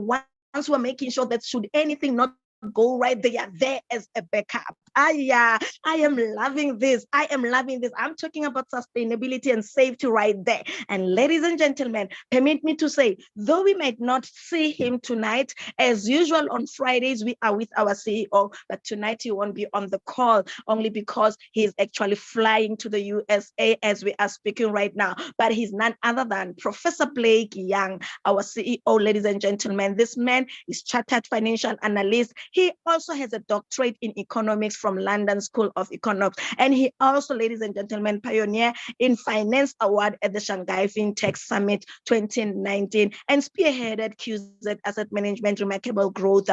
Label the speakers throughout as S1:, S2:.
S1: ones who are making sure that should anything not go right, they are there as a backup. I am loving this. I am loving this. I'm talking about sustainability and safety right there. And ladies and gentlemen, permit me to say, though we might not see him tonight, as usual on Fridays, we are with our CEO, but tonight he won't be on the call only because he's actually flying to the USA as we are speaking right now. But he's none other than Professor Blake Young, our CEO, ladies and gentlemen. This man is chartered financial analyst. He also has a doctorate in economics from London School of Economics. And he also, ladies and gentlemen, pioneer in finance award at the Shanghai FinTech Summit 2019 and spearheaded QZ Asset Management remarkable growth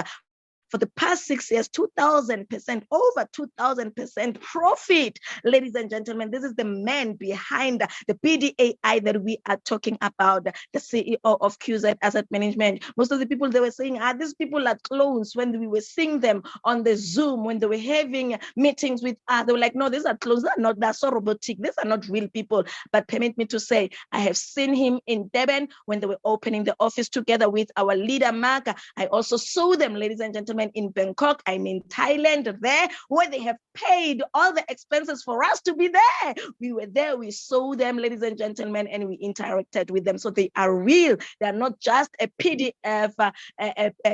S1: for the past 6 years, 2,000%, over 2,000% profit. Ladies and gentlemen, this is the man behind the BDAI that we are talking about, the CEO of QZ Asset Management. Most of the people, they were saying, these people are clones when we were seeing them on the Zoom, when they were having meetings with us. They were like, no, these are clones. They're so robotic. These are not real people. But permit me to say, I have seen him in Durban when they were opening the office together with our leader, Mark. I also saw them, ladies and gentlemen, in Bangkok, I'm in Thailand there, where they have paid all the expenses for us to be there. We were there, we saw them, ladies and gentlemen, and we interacted with them. So they are real. They are not just a PDF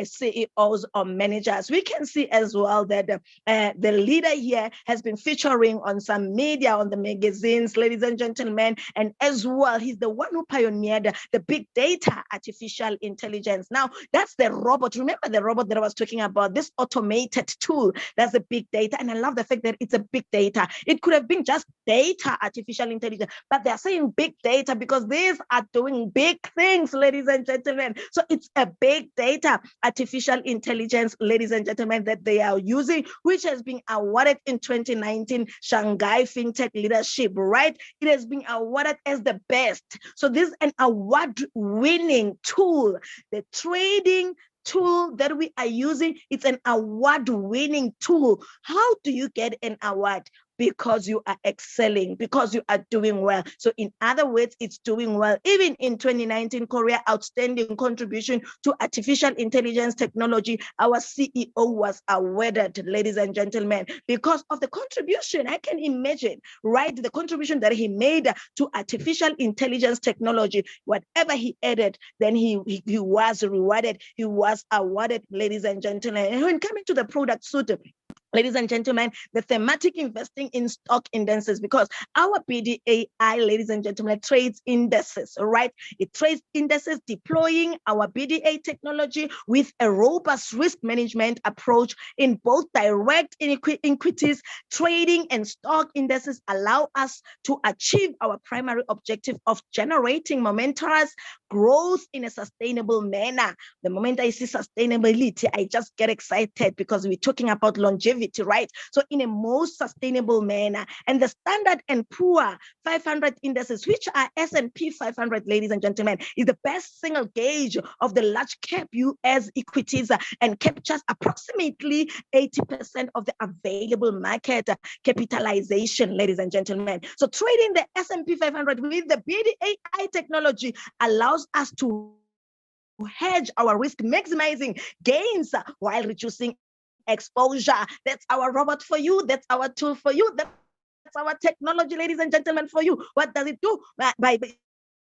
S1: CEOs or managers. We can see as well that the leader here has been featuring on some media, on the magazines, ladies and gentlemen, and as well, he's the one who pioneered the big data, artificial intelligence. Now, that's the robot. Remember the robot that I was talking about? This automated tool, that's a big data. And I love the fact that it's a big data. It could have been just data, artificial intelligence, but they're saying big data because these are doing big things, ladies and gentlemen. So it's a big data, artificial intelligence, ladies and gentlemen, that they are using, which has been awarded in 2019 Shanghai FinTech Leadership, right? It has been awarded as the best. So this is an award-winning tool. The trading tool that we are using, it's an award-winning tool. How do you get an award? Because you are excelling, because you are doing well. So in other words, it's doing well. Even in 2019, Korea Outstanding Contribution to Artificial Intelligence Technology, our CEO was awarded, ladies and gentlemen, because of the contribution. I can imagine, right? The contribution that he made to artificial intelligence technology, whatever he added, then he was rewarded. He was awarded, ladies and gentlemen. And when coming to the product suite, ladies and gentlemen, the thematic investing in stock indices, because our BDAI, ladies and gentlemen, trades indices, right? It trades indices, deploying our BDA technology with a robust risk management approach in both direct equities, trading, and stock indices allow us to achieve our primary objective of generating momentous growth in a sustainable manner. The moment I see sustainability, I just get excited because we're talking about longevity, right? So in a most sustainable manner. And the Standard and Poor 500 indices, which are S&P 500, ladies and gentlemen, is the best single gauge of the large cap US equities and captures approximately 80% of the available market capitalization, ladies and gentlemen. So trading the S&P 500 with the BDAI technology allows us to hedge our risk, maximizing gains while reducing exposure. That's our robot for you. That's our tool for you. That's our technology, ladies and gentlemen, for you. What does it do?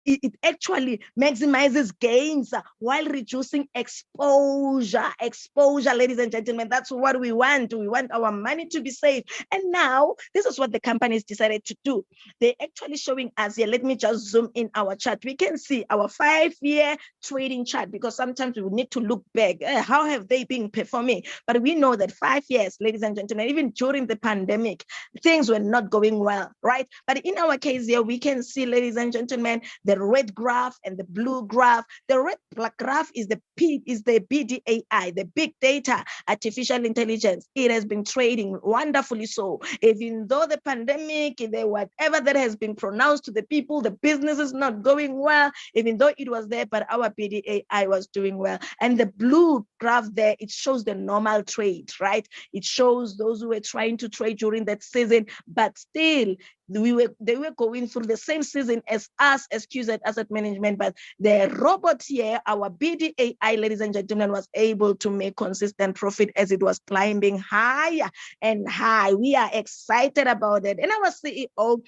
S1: It actually maximizes gains while reducing exposure. Exposure, ladies and gentlemen, that's what we want. We want our money to be safe. And now, this is what the companies decided to do. They're actually showing us here. Let me just zoom in our chart. We can see our 5-year trading chart, because sometimes we need to look back. How have they been performing? But we know that 5 years, ladies and gentlemen, even during the pandemic, things were not going well, right? But in our case here, we can see, ladies and gentlemen, the red graph and the blue graph. The red graph is the BDAI, the big data, artificial intelligence. It has been trading wonderfully so. Even though the pandemic, whatever that has been pronounced to the people, the business is not going well, even though it was there, but our BDAI was doing well. And the blue graph there, it shows the normal trade, right? It shows those who were trying to trade during that season, but still, they were going through the same season as us as QZ Asset Management, but the robot here, our BDAI, ladies and gentlemen, was able to make consistent profit as it was climbing higher and high. We are excited about it. And our CEO,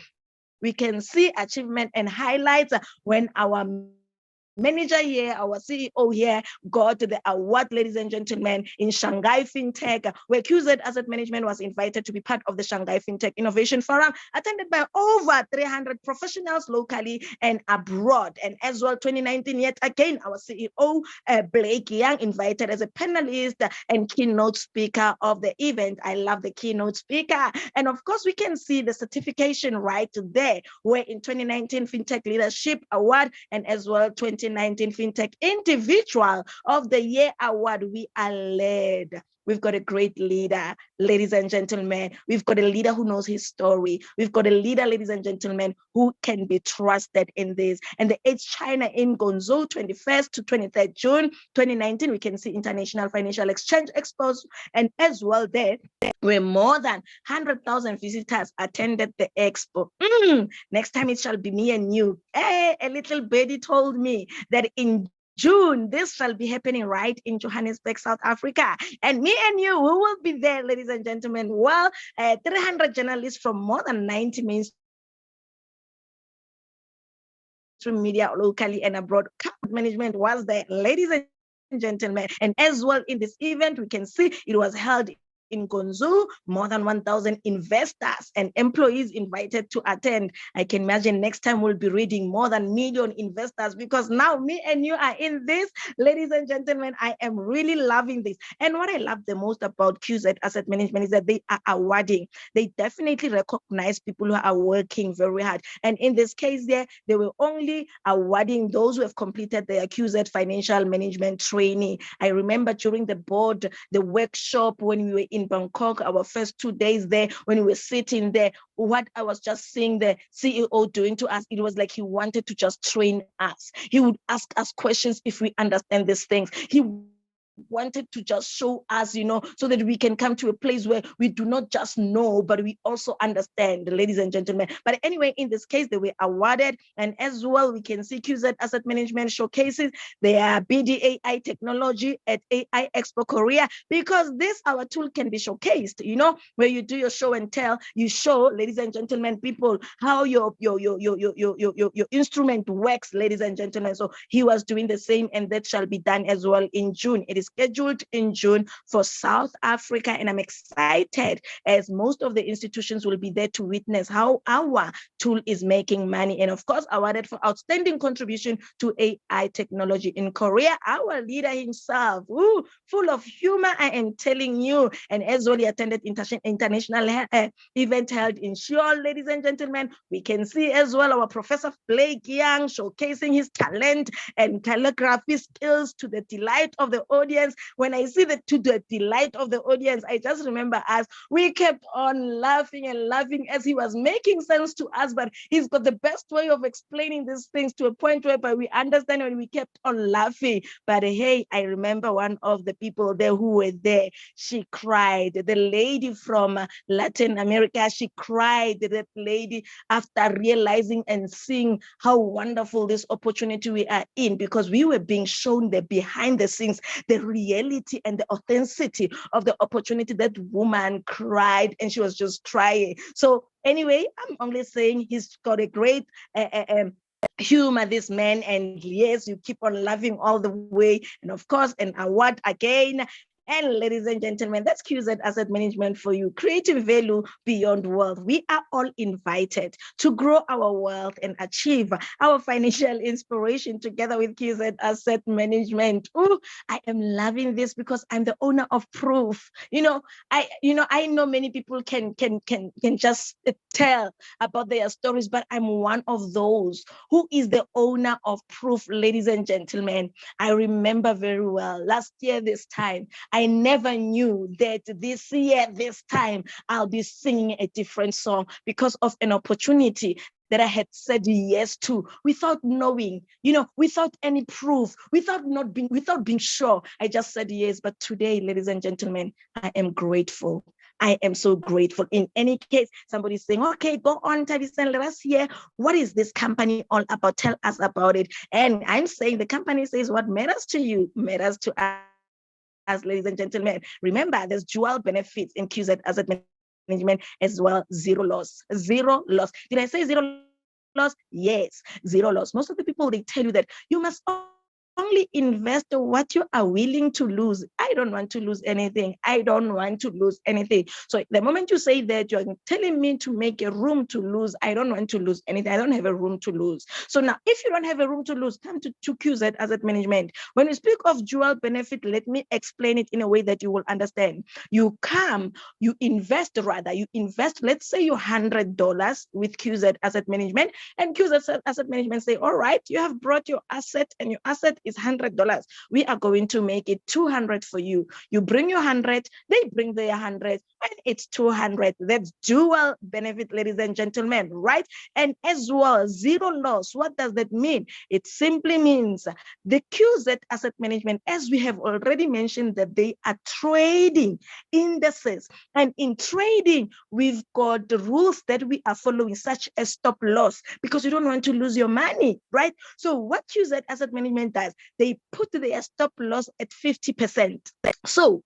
S1: we can see achievement and highlights when our manager here, our CEO here, got the award, ladies and gentlemen, in Shanghai FinTech, where QZ Asset Management was invited to be part of the Shanghai FinTech Innovation Forum, attended by over 300 professionals locally and abroad. And as well, 2019, yet again, our CEO, Blake Young, invited as a panelist and keynote speaker of the event. I love the keynote speaker. And of course, we can see the certification right there, where in 2019 FinTech Leadership Award and as well 2019 FinTech Individual of the Year Award, we are led. We've got a great leader, ladies and gentlemen. We've got a leader who knows his story. We've got a leader, ladies and gentlemen, who can be trusted in this. And the H China in Guangzhou, 21st to 23rd June 2019, we can see International Financial Exchange Expos. And as well there, where more than 100,000 visitors attended the expo. Next time it shall be me and you. Hey, a little birdie told me that in June, this shall be happening right in Johannesburg, South Africa. And me and you, we will be there, ladies and gentlemen. Well, 300 journalists from more than 90 mainstream media locally and abroad. Management was there, ladies and gentlemen. And as well in this event, we can see it was held in Guangzhou, more than 1,000 investors and employees invited to attend. I can imagine next time we'll be reading more than million investors, because now me and you are in this. Ladies and gentlemen, I am really loving this. And what I love the most about QZ Asset Management is that they are awarding. They definitely recognize people who are working very hard. And in this case there, they were only awarding those who have completed their QZ Financial Management training. I remember during the board, the workshop when we were in Bangkok, our first 2 days there, when we were sitting there, what I was just seeing the CEO doing to us, it was like he wanted to just train us. He would ask us questions if we understand these things. He wanted to just show us, so that we can come to a place where we do not just know, but we also understand, ladies and gentlemen. But anyway, in this case, they were awarded. And as well, we can see QZ Asset Management showcases their BDAI technology at AI Expo Korea, because this, our tool, can be showcased, where you do your show and tell, you show, ladies and gentlemen, people how your instrument works, ladies and gentlemen. So he was doing the same, and that shall be done as well in June. It is scheduled in June for South Africa, and I'm excited as most of the institutions will be there to witness how our tool is making money, and of course awarded for outstanding contribution to AI technology in Korea. Our leader himself, full of humor, I am telling you. And as well, he attended international event held in Seoul, ladies and gentlemen. We can see as well our Professor Blake Young showcasing his talent and calligraphy skills to the delight of the audience. When I see that, to the delight of the audience, I just remember us. We kept on laughing and laughing as he was making sense to us, but he's got the best way of explaining these things to a point where we understand, and we kept on laughing. But hey, I remember one of the people there who were there, she cried. The lady from Latin America, she cried. That lady, after realizing and seeing how wonderful this opportunity we are in, because we were being shown the behind the scenes, the reality and the authenticity of the opportunity. That woman cried, and she was just crying. So anyway, I'm only saying he's got a great humor, this man, and yes, you keep on laughing all the way. And of course, an award again. And ladies and gentlemen, that's QZ Asset Management for you. Creating value beyond wealth. We are all invited to grow our wealth and achieve our financial inspiration together with QZ Asset Management. Oh, I am loving this because I'm the owner of proof. I know many people can just tell about their stories, but I'm one of those who is the owner of proof, ladies and gentlemen. I remember very well last year this time, I never knew that this year, this time, I'll be singing a different song because of an opportunity that I had said yes to without knowing, without any proof, without being sure. I just said yes. But today, ladies and gentlemen, I am grateful. I am so grateful. In any case, somebody's saying, okay, go on, Tabitha, let us hear, what is this company all about? Tell us about it. And I'm saying the company says what matters to you matters to us, ladies and gentlemen. Remember, there's dual benefits in QZ Asset Management as well. Zero loss. Zero loss. Did I say zero loss? Yes, zero loss. Most of the people, they tell you that you must only invest what you are willing to lose. I don't want to lose anything. I don't want to lose anything. So the moment you say that, you're telling me to make a room to lose. I don't want to lose anything. I don't have a room to lose. So now, if you don't have a room to lose, come to QZ Asset Management. When we speak of dual benefit, let me explain it in a way that you will understand. You come, you invest, let's say you $100 with QZ Asset Management, and QZ Asset Management say, all right, you have brought your asset, and your asset is $100. We are going to make it 200 for you. You bring your 100, they bring their 100, and it's 200. That's dual benefit, ladies and gentlemen, right? And as well, zero loss. What does that mean? It simply means the QZ Asset Management, as we have already mentioned, that they are trading indices. And in trading, we've got the rules that we are following, such as stop loss, because you don't want to lose your money, right? So what QZ Asset Management does, they put their stop loss at 50%. So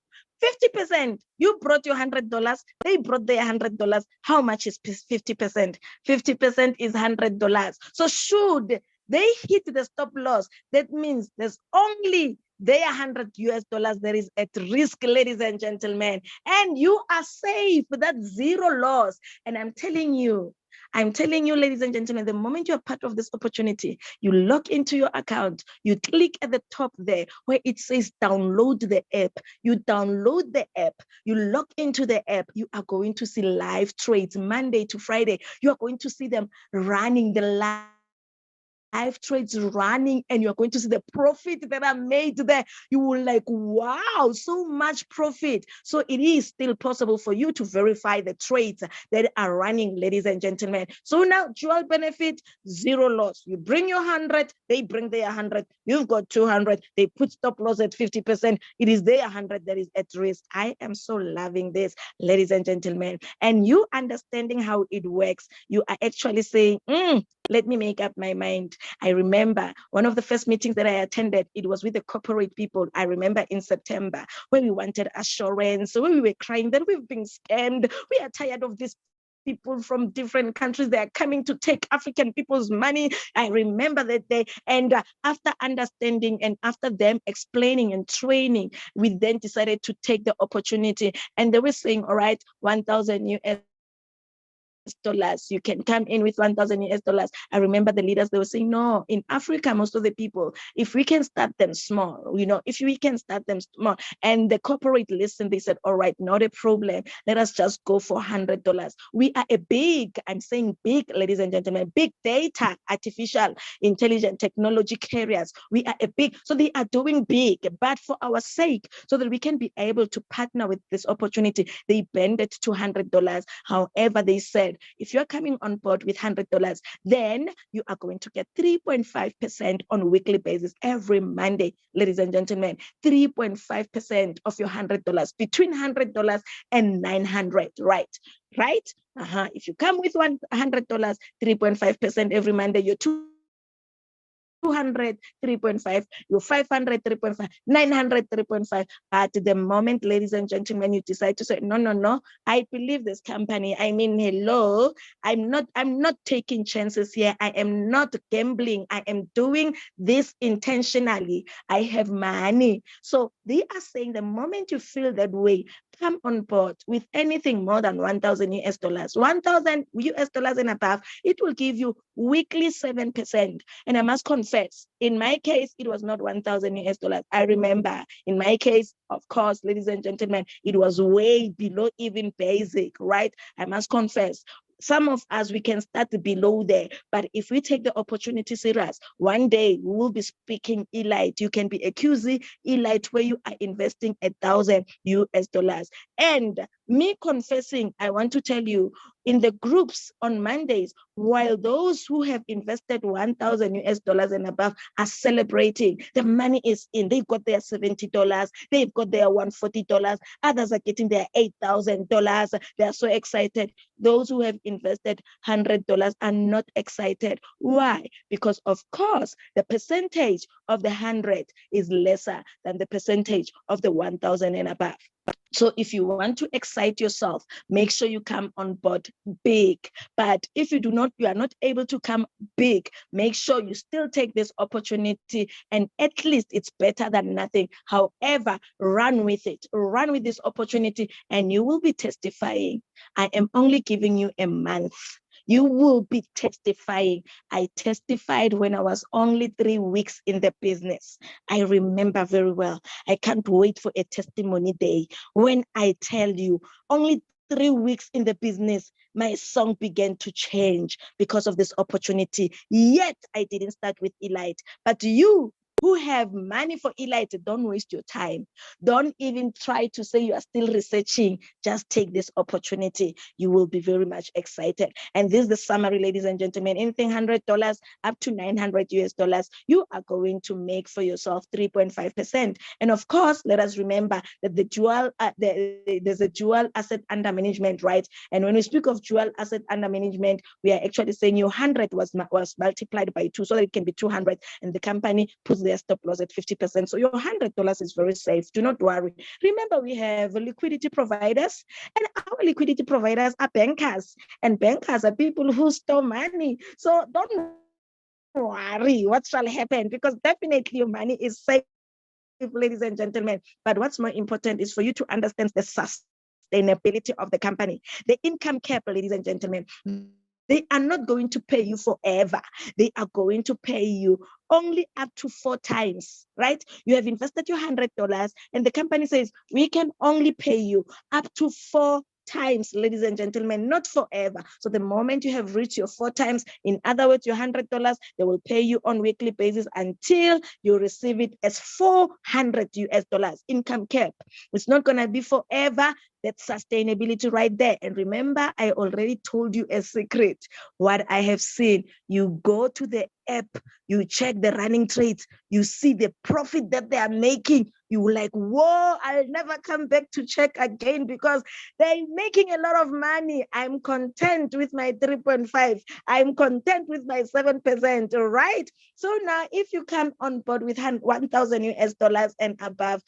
S1: 50%, you brought your $100, they brought their $100. How much is 50%? 50% is $100. So should they hit the stop loss, that means there's only their $100 that is at risk, ladies and gentlemen, and you are safe. That's zero loss. And I'm telling you, ladies and gentlemen, the moment you're part of this opportunity, you log into your account, you click at the top there where it says download the app. You download the app, you log into the app, you are going to see live trades Monday to Friday. You are going to see them running, the live trades running, and you're going to see the profit that are made there. You will like, wow, so much profit. So it is still possible for you to verify the trades that are running, ladies and gentlemen. So now dual benefit, zero loss. You bring your 100, they bring their 100. You've got 200. They put stop loss at 50%. It is their 100 that is at risk. I am so loving this, ladies and gentlemen. And you understanding how it works, you are actually saying, let me make up my mind. I remember one of the first meetings that I attended, it was with the corporate people. I remember in September, when we wanted assurance, when we were crying that we've been scammed. We are tired of this people from different countries. They are coming to take African people's money. I remember that day. And after understanding and after them explaining and training, we then decided to take the opportunity. And they were saying, all right, 1,000 US dollars, you can come in with 1,000 US dollars. I remember the leaders, they were saying, no, in Africa, most of the people, if we can start them small, if we can start them small, and the corporate listened, they said, all right, not a problem. Let us just go for $100. We are a big, I'm saying big, ladies and gentlemen, big data, artificial intelligence technology carriers. We are a big, so they are doing big, but for our sake, so that we can be able to partner with this opportunity, they bend it to $100. However, they said, if you're coming on board with $100, then you are going to get 3.5% on a weekly basis every Monday, ladies and gentlemen. 3.5% of your $100, between $100 and $900, right? If you come with $100, 3.5% every Monday, you're 200, 3.5, you're 500, 3.5, 900, 3.5. But the moment, ladies and gentlemen, you decide to say, no, I believe this company. I mean, hello, I'm not taking chances here. I am not gambling. I am doing this intentionally. I have money. So they are saying the moment you feel that way, come on board with anything more than 1,000 US dollars, 1,000 US dollars and above, it will give you weekly 7%. And I must confess, in my case, it was not 1,000 US dollars. I remember in my case, of course, ladies and gentlemen, it was way below even basic, right? I must confess. Some of us, we can start below there, but if we take the opportunity serious, one day we will be speaking elite. You can be a QZ elite where you are investing 1,000 US dollars. And Me confessing, I want to tell you, in the groups on Mondays, while those who have invested 1,000 US dollars and above are celebrating, the money is in. They've got their $70, they've got their $140, others are getting their $8,000. They are so excited. Those who have invested $100 are not excited. Why? Because of course, the percentage of the 100 is lesser than the percentage of the 1,000 and above. So if you want to excite yourself, make sure you come on board big. But if you are not able to come big, make sure you still take this opportunity, and at least it's better than nothing. However, run with it, run with this opportunity, and you will be testifying. I am only giving you a month. You will be testifying. I testified when I was only 3 weeks in the business. I remember very well. I can't wait for a testimony day when I tell you, only 3 weeks in the business, my song began to change because of this opportunity. Yet I didn't start with Elite, but you who have money for Elite, don't waste your time. Don't even try to say you are still researching. Just take this opportunity. You will be very much excited. And this is the summary, ladies and gentlemen. Anything $100 up to 900 US dollars, you are going to make for yourself 3.5%. And of course, let us remember that there's a dual asset under management, right? And when we speak of dual asset under management, we are actually saying your 100 was multiplied by 2 so that it can be 200, and the company puts their stop loss at 50%. So your $100 is very safe. Do not worry. Remember, we have liquidity providers, and our liquidity providers are bankers, and bankers are people who store money. So don't worry what shall happen, because definitely your money is safe, ladies and gentlemen. But what's more important is for you to understand the sustainability of the company, the income cap, ladies and gentlemen. They are not going to pay you forever. They are going to pay you only up to 4 times, right? You have invested your $100 and the company says, we can only pay you up to 4 times, ladies and gentlemen, not forever. So the moment you have reached your 4 times, in other words, your $100, they will pay you on weekly basis until you receive it as 400 US dollars income cap. It's not going to be forever. That's sustainability right there. And remember, I already told you a secret. What I have seen, you go to the app, you check the running trades, you see the profit that they are making. You like, whoa, I'll never come back to check again because they're making a lot of money. I'm content with my 3.5. I'm content with my 7%, all right? So now if you come on board with 1,000 US dollars and above,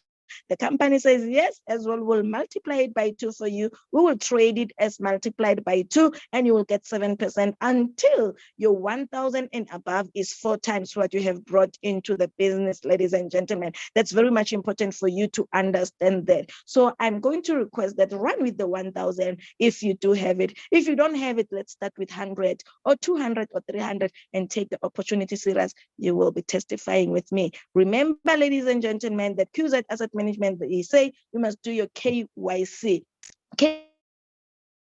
S1: the company says, yes, as well, we'll multiply it by 2 for you. We will trade it as multiplied by 2, and you will get 7% until your 1,000 and above is 4 times what you have brought into the business, ladies and gentlemen. That's very much important for you to understand that. So I'm going to request that run with the 1,000 if you do have it. If you don't have it, let's start with 100 or 200 or 300 and take the opportunity serious. You will be testifying with me. Remember, ladies and gentlemen, that QZ Asset Management, they say you must do your KYC.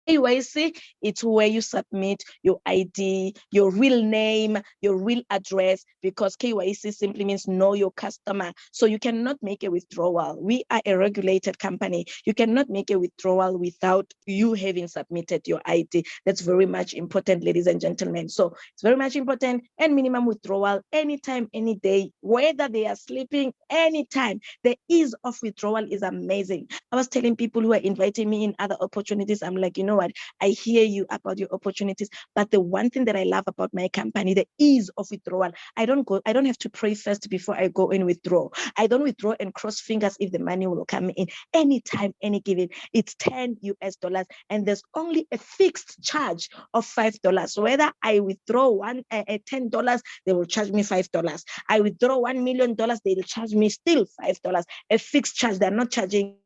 S1: KYC, it's where you submit your ID, your real name, your real address, because KYC simply means know your customer. So you cannot make a withdrawal. We are a regulated company. You cannot make a withdrawal without you having submitted your ID. That's very much important, ladies and gentlemen. So it's very much important, and minimum withdrawal anytime, any day, whether they are sleeping, anytime. The ease of withdrawal is amazing. I was telling people who are inviting me in other opportunities, I'm like, you know what? I hear you about your opportunities, but the one thing that I love about my company, the ease of withdrawal. I don't have to pray first before I go and withdraw. I don't withdraw and cross fingers if the money will come in anytime, any given. It's 10 US dollars, and there's only a fixed charge of $5. Whether I withdraw $10, they will charge me $5. I withdraw $1 million, they will charge me still $5. A fixed charge. They're not charging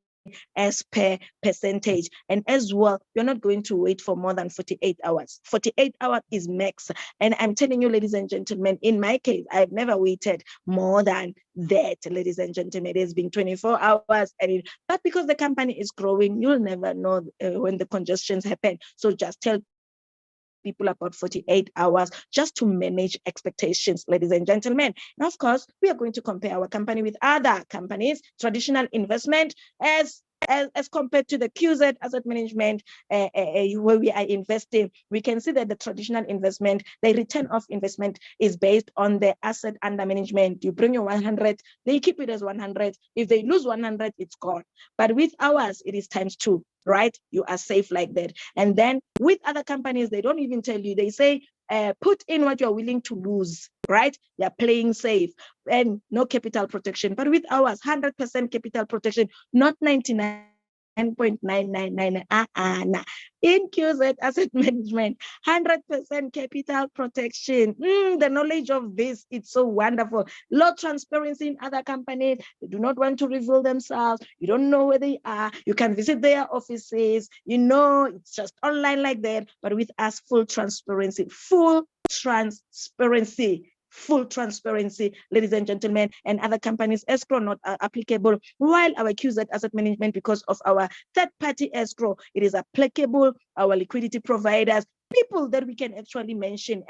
S1: as per percentage. And as well, you're not going to wait for more than 48 hours. 48 hours is max. And I'm telling you, ladies and gentlemen, in my case, I've never waited more than that, ladies and gentlemen. It has been 24 hours. But because the company is growing, you'll never know when the congestions happen. So just tell people about 48 hours just to manage expectations, ladies and gentlemen. And of course, we are going to compare our company with other companies, traditional investment, as as compared to the QZ asset management, where we are investing, we can see that the traditional investment, the return of investment is based on the asset under management. You bring your 100, they keep it as 100. If they lose 100, it's gone. But with ours, it is times 2, right? You are safe like that. And then with other companies, they don't even tell you. They say, put in what you're willing to lose, right? They're playing safe and no capital protection. But with ours, 100% capital protection, not 99.999. In QZ asset management, 100% capital protection. The knowledge of this, it's so wonderful. Low transparency in other companies. They do not want to reveal themselves. You don't know where they are. You can visit their offices. You know, it's just online like that. But with us, full transparency, ladies and gentlemen, and other companies, escrow not applicable, while our QZ asset management, because of our third-party escrow, it is applicable, our liquidity providers, people that we can actually mention,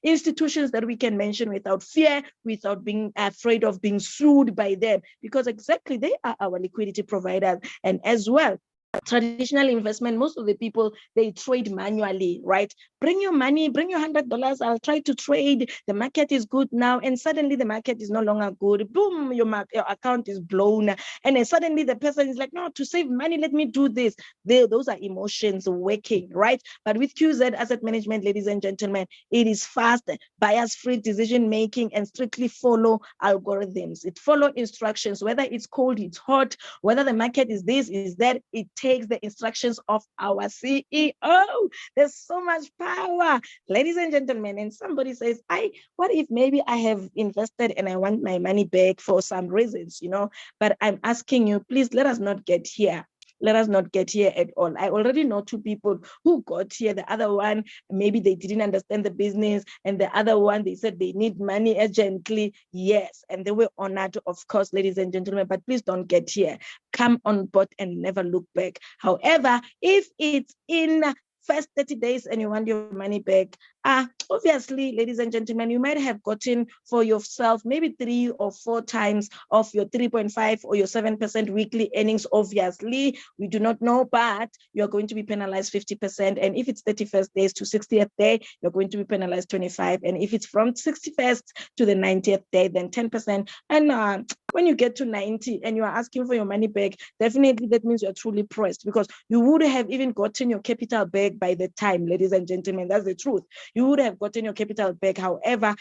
S1: institutions that we can mention without fear, without being afraid of being sued by them, because exactly they are our liquidity providers. And as well, traditional investment, most of the people, they trade manually, right? Bring your money, bring your $100, I'll try to trade. The market is good now, and suddenly the market is no longer good. Boom, your account is blown. And then suddenly the person is like, no, to save money, let me do this. Those are emotions working, right? But with QZ asset management, ladies and gentlemen, it is fast, bias-free decision making, and strictly follow algorithms. It follow instructions, whether it's cold, it's hot, whether the market is this, is that, it takes the instructions of our CEO. There's so much power, ladies and gentlemen. And somebody says, what if maybe I have invested and I want my money back for some reasons, but I'm asking you, please let us not get here. Let us not get here at all. I already know 2 people who got here. The other one, maybe they didn't understand the business. And the other one, they said they need money urgently. Yes. And they were honored, of course, ladies and gentlemen, but please don't get here. Come on board and never look back. However, if it's in first 30 days and you want your money back, obviously, ladies and gentlemen, you might have gotten for yourself maybe 3 or 4 times of your 3.5 or your 7% weekly earnings. Obviously, we do not know, but you're going to be penalized 50%. And if it's 31st days to 60th day, you're going to be penalized 25. And if it's from 61st to the 90th day, then 10%. And when you get to 90 and you are asking for your money back, definitely that means you're truly pressed, because you would have even gotten your capital back by the time, ladies and gentlemen. That's the truth. You would have gotten your capital back. However,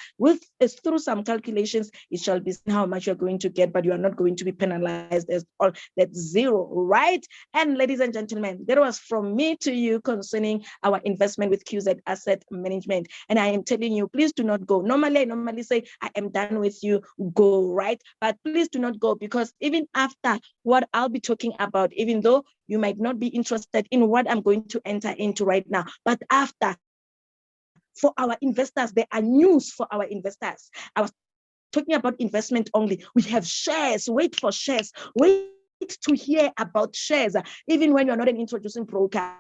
S1: through some calculations, it shall be seen how much you're going to get, but you are not going to be penalized as all. That's zero, right? And ladies and gentlemen, that was from me to you concerning our investment with QZ Asset Management. And I am telling you, please do not go. I normally say, I am done with you, go, right? But please do not go, because even after what I'll be talking about, even though you might not be interested in what I'm going to enter into right now, but after, for our investors, there are news for our investors. I was talking about investment only. We have shares. Wait for shares. Wait to hear about shares. Even when you're not an introducing broker,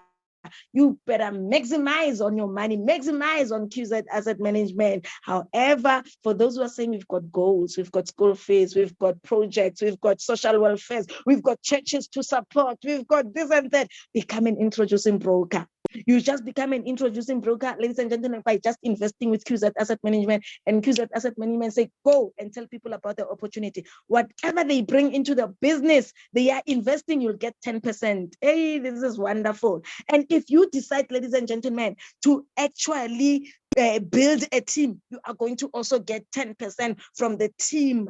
S1: you better maximize on your money, maximize on QZ asset management. However, for those who are saying we've got goals, we've got school fees, we've got projects, we've got social welfare, we've got churches to support, we've got this and that, become an introducing broker. You just become an introducing broker, ladies and gentlemen, by just investing with QZ Asset Management. And QZ Asset Management say, go and tell people about the opportunity. Whatever they bring into the business, they are investing, you'll get 10%. Hey, this is wonderful. And if you decide, ladies and gentlemen, to actually build a team, you are going to also get 10% from the team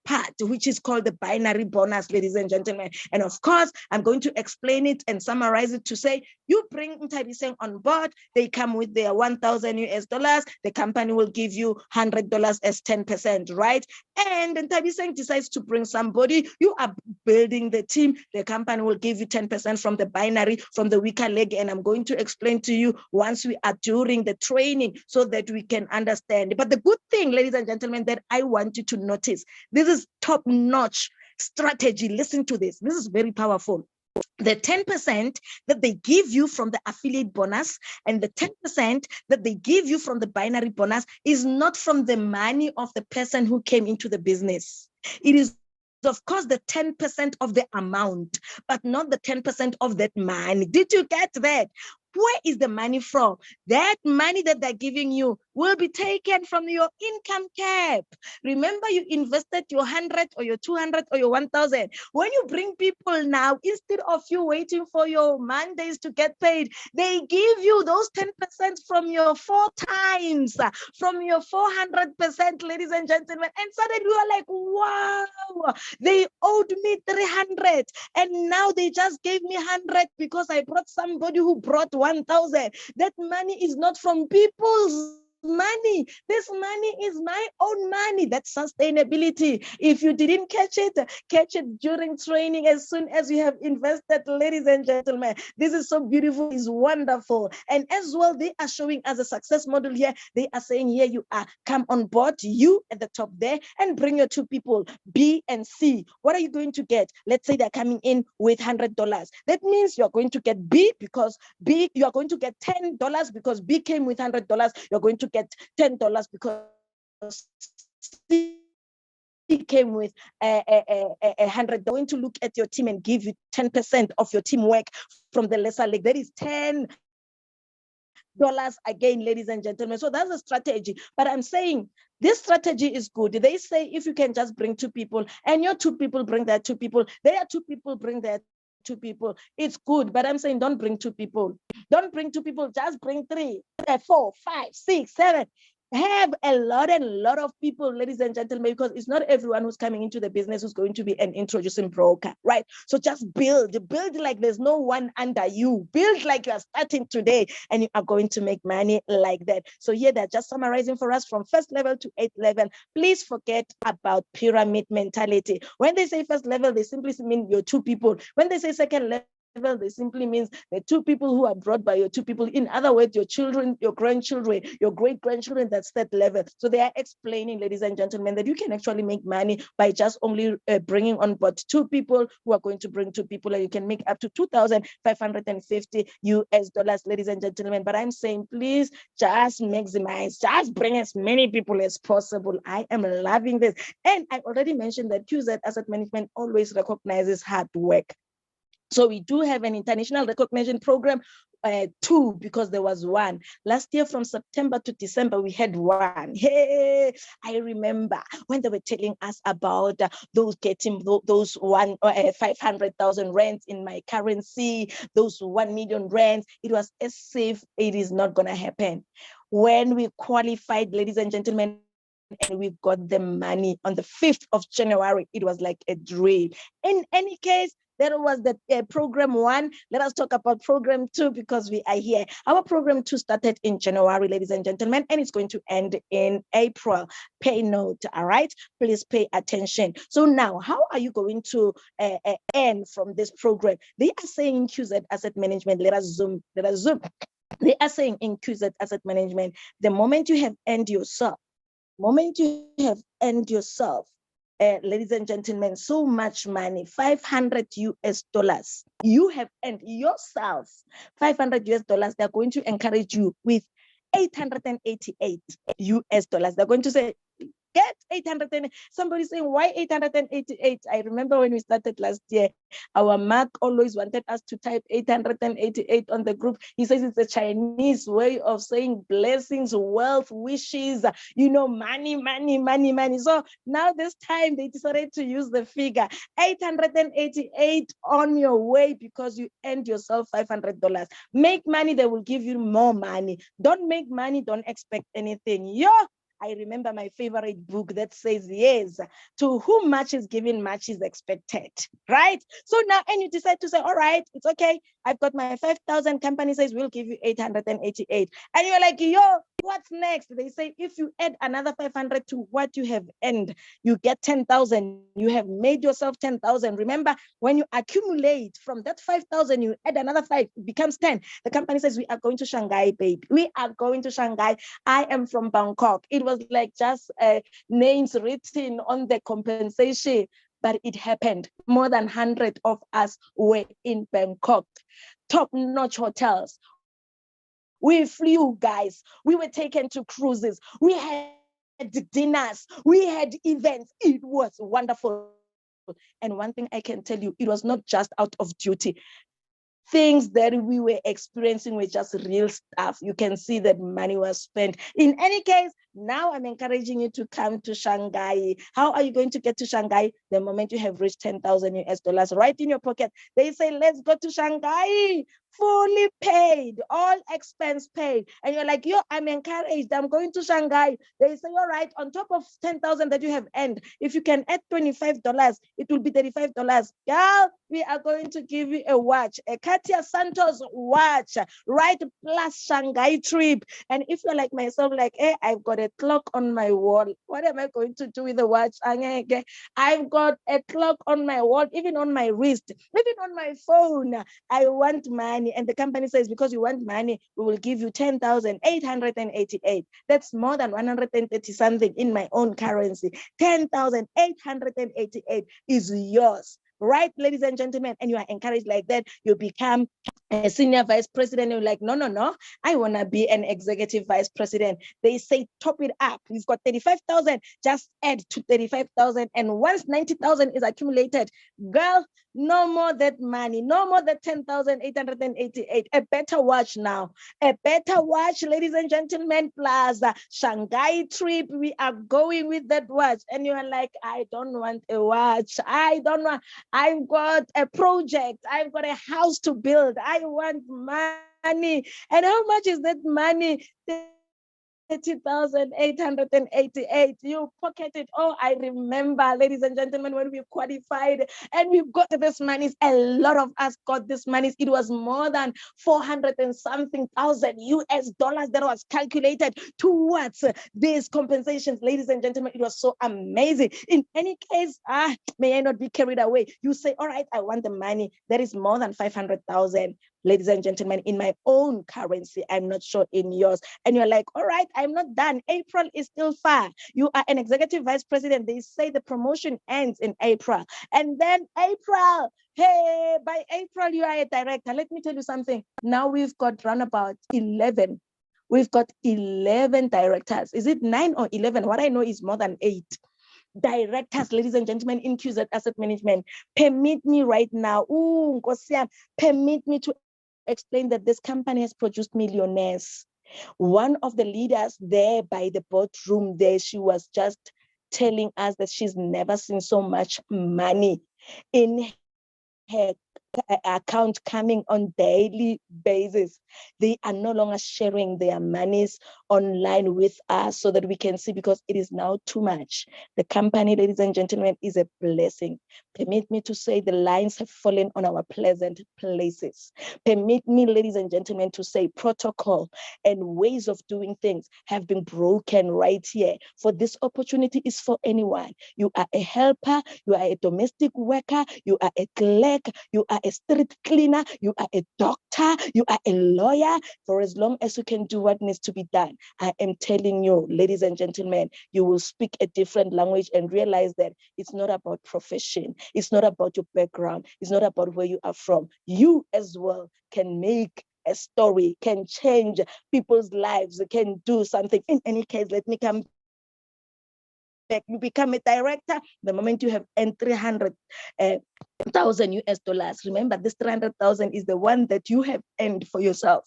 S1: part, which is called the binary bonus, ladies and gentlemen. And of course, I'm going to explain it and summarize it to say, you bring Ntabiseng on board, they come with their $1,000 US, the company will give you $100 as 10%, right? And Ntabiseng decides to bring somebody, you are building the team, the company will give you 10% from the binary, from the weaker leg. And I'm going to explain to you once we are during the training so that we can understand. But the good thing, ladies and gentlemen, that I want you to notice, this is top-notch strategy. Listen to this. This is very powerful. The 10% that they give you from the affiliate bonus and the 10% that they give you from the binary bonus is not from the money of the person who came into the business. It is of course, the 10% of the amount, but not the 10% of that money. Did you get that? Where is the money from? That money that they're giving you will be taken from your income cap. Remember, you invested your 100 or your 200 or your 1,000. When you bring people now, instead of you waiting for your Mondays to get paid, they give you those 10% from your 4 times, from your 400%, ladies and gentlemen. And suddenly you are like, wow, they owed me 300 and now they just gave me 100 because I brought somebody who brought 1,000. That money is not from people's money. This money is my own money. That's sustainability. If you didn't catch it during training as soon as you have invested, ladies and gentlemen. This is so beautiful. It's wonderful. And as well, they are showing us a success model here. They are saying, here you are, come on board, you at the top there, and bring your 2 people, B and C. What are you going to get? Let's say they're coming in with $100. That means you're going to get B because B, you are going to get $10 because B came with $100. You're going to get $10 because C came with $100. Going to look at your team and give you 10% of your teamwork from the lesser leg. That is $10 again, ladies and gentlemen. So that's a strategy. But I'm saying this strategy is good. They say if you can just bring 2 people and your 2 people bring their 2 people, their 2 people bring their 2 people, it's good. But I'm saying don't bring 2 people. Don't bring 2 people, just bring 3, 4, 5, 6, 7. Have a lot of people, ladies and gentlemen, because it's not everyone who's coming into the business who's going to be an introducing broker, right? So just build like there's no one under you. Build like you are starting today and you are going to make money like that. So here they're just summarizing for us from 1st level to 8th level. Please forget about pyramid mentality. When they say 1st level, they simply mean your 2 people. When they say 2nd level, they simply means the 2 people who are brought by your 2 people. In other words, your children, your grandchildren, your great-grandchildren, that's 3rd level. So they are explaining, ladies and gentlemen, that you can actually make money by just only bringing on board 2 people who are going to bring 2 people, and you can make up to $2,550, ladies and gentlemen. But I'm saying, please just maximize, just bring as many people as possible. I am loving this. And I already mentioned that QZ Asset Management always recognizes hard work. So we do have an international recognition program, 2, because there was 1. Last year from September to December, we had 1. Hey, I remember when they were telling us about those getting those 500,000 rands in my currency, those 1 million rands. It was as if it is not going to happen. When we qualified, ladies and gentlemen, and we got the money on the 5th of January, it was like a dream. In any case, that was the program 1. Let us talk about program 2 because we are here. Our program 2 started in January, ladies and gentlemen, and it's going to end in April. Pay note, all right? Please pay attention. So now, how are you going to earn from this program? They are saying in QZ Asset Management, let us zoom. They are saying in QZ Asset Management, the moment you have earned yourself, ladies and gentlemen, so much money, $500. You have earned yourself $500. They're going to encourage you with $888. They're going to say, get 800. Somebody saying, why 888? I remember when we started last year, our Mark always wanted us to type 888 on the group. He says it's a Chinese way of saying blessings, wealth, wishes, money. So now this time they decided to use the figure 888 on your way because you earned yourself $500. Make money, they will give you more money. Don't make money, don't expect anything. I remember my favorite book that says, yes, to whom much is given, much is expected, right? So now, and you decide to say, all right, it's okay. I've got my 5,000, company says, we'll give you 888. And you're like, what's next? They say, if you add another 500 to what you have earned, you get 10,000. You have made yourself 10,000. Remember, when you accumulate from that 5,000, you add another 5, it becomes 10. The company says, we are going to Shanghai, babe. We are going to Shanghai. I am from Bangkok. It was like just names written on the compensation, but it happened. More than 100 of us were in Bangkok. Top-notch hotels. We flew, guys. We were taken to cruises. We had dinners. We had events. It was wonderful. And one thing I can tell you, it was not just out of duty. Things that we were experiencing were just real stuff. You can see that money was spent. In any case, now I'm encouraging you to come to Shanghai. How are you going to get to Shanghai? The moment you have reached 10,000 US dollars right in your pocket, they say, let's go to Shanghai. Fully paid, all expense paid. And you're like, yo, I'm encouraged. I'm going to Shanghai. They say, all right, on top of 10,000 that you have earned, if you can add $25, it will be $35. Girl, we are going to give you a watch, a Katia Santos watch, right? Plus Shanghai trip. And if you're like myself, like, hey, I've got a clock on my wall. What am I going to do with the watch? I've got a clock on my wall, even on my wrist, even on my phone. I want money. And the company says, because you want money, we will give you 10,888. That's more than 130 something in my own currency. 10,888 is yours. Right, ladies and gentlemen, and you are encouraged like that, you become a senior vice president. You're like, no, I want to be an executive vice president. They say, top it up. You've got 35,000, just add to 35,000. And once 90,000 is accumulated, girl, no more that money, no more that 10,888. A better watch now, a better watch, ladies and gentlemen, plus Shanghai trip. We are going with that watch. And you are like, I don't want a watch. I don't want. I've got a project. I've got a house to build. I want money. And how much is that money? 30,888. You pocket it. Oh, I remember, ladies and gentlemen, when we qualified and we got this money, a lot of us got this money. It was more than 400 and something thousand US dollars that was calculated towards these compensations. Ladies and gentlemen, it was so amazing. In any case, may I not be carried away. You say, all right, I want the money. That is more than 500,000. Ladies and gentlemen, in my own currency, I'm not sure in yours. And you're like, all right, I'm not done. April is still far. You are an executive vice president. They say the promotion ends in April. And then April, hey, by April, you are a director. Let me tell you something. Now we've got round about 11. We've got 11 directors. Is it 9 or 11? What I know is more than 8. Directors, ladies and gentlemen, in QZ Asset Management. Permit me right now, permit me to explain that this company has produced millionaires. One of the leaders there by the boardroom there, she was just telling us that she's never seen so much money in her account coming on daily basis. They are no longer sharing their monies online with us so that we can see, because it is now too much. The company, ladies and gentlemen, is a blessing. Permit me to say the lines have fallen on our pleasant places. Permit me, ladies and gentlemen, to say protocol and ways of doing things have been broken right here. For this opportunity is for anyone. You are a helper, you are a domestic worker, you are a clerk, you are a street cleaner, you are a doctor, you are a lawyer. For as long as you can do what needs to be done, I am telling you, ladies and gentlemen, you will speak a different language and realize that it's not about profession, it's not about your background, it's not about where you are from. You as well can make a story, can change people's lives, can do something. In any case, let me come back. You become a director the moment you have earned 300,000 US dollars. Remember, this 300,000 is the one that you have earned for yourself.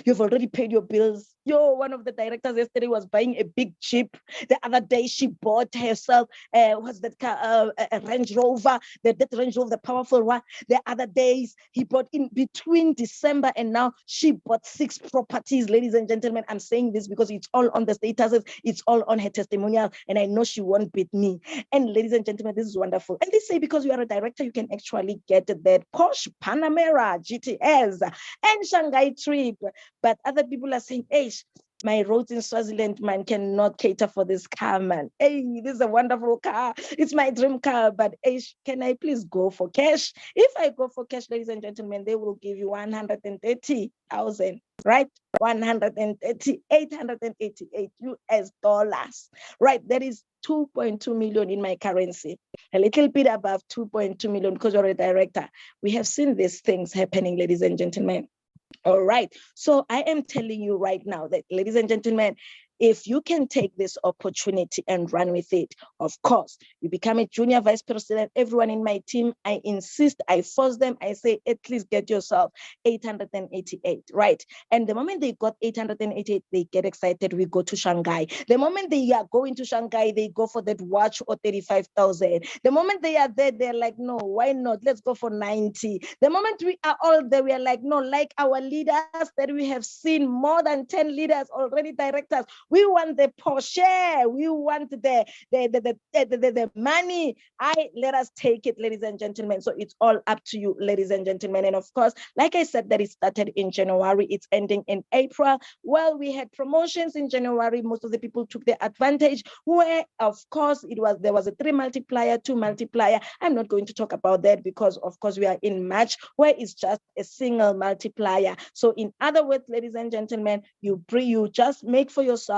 S1: You've already paid your bills. One of the directors yesterday was buying a big Jeep. The other day, she bought herself, what's that car? A Range Rover, that Range Rover, the powerful one. The other days, he bought in between December and now, she bought 6 properties. Ladies and gentlemen, I'm saying this because it's all on the statuses, it's all on her testimonial, and I know she won't beat me. And ladies and gentlemen, this is wonderful. And they say because you are a director, you can actually get that Porsche Panamera GTS and Shanghai trip. But other people are saying, hey, my roads in Swaziland, man, cannot cater for this car, man. Hey, this is a wonderful car. It's my dream car, but hey, can I please go for cash? If I go for cash, ladies and gentlemen, they will give you 130,000, right? 888 US dollars, right? That is 2.2 million in my currency, a little bit above 2.2 million because you're a director. We have seen these things happening, ladies and gentlemen. All right. So I am telling you right now that, ladies and gentlemen, If you can take this opportunity and run with it, of course, you become a junior vice president. Everyone in my team, I insist, I force them, I say, at least get yourself 888, right? And the moment they got 888, they get excited. We go to Shanghai. The moment they are going to Shanghai, they go for that watch or 35,000. The moment they are there, they're like, no, why not? Let's go for 90. The moment we are all there, we are like, no, like our leaders that we have seen, more than 10 leaders already, directors. We want the Porsche. We want the money. Let us take it, ladies and gentlemen. So it's all up to you, ladies and gentlemen. And of course, like I said, that it started in January. It's ending in April. Well, we had promotions in January. Most of the people took the advantage. Where, of course, there was a 3 multiplier, 2 multiplier. I'm not going to talk about that because, of course, we are in March, where it's just a single multiplier. So in other words, ladies and gentlemen, you just make for yourself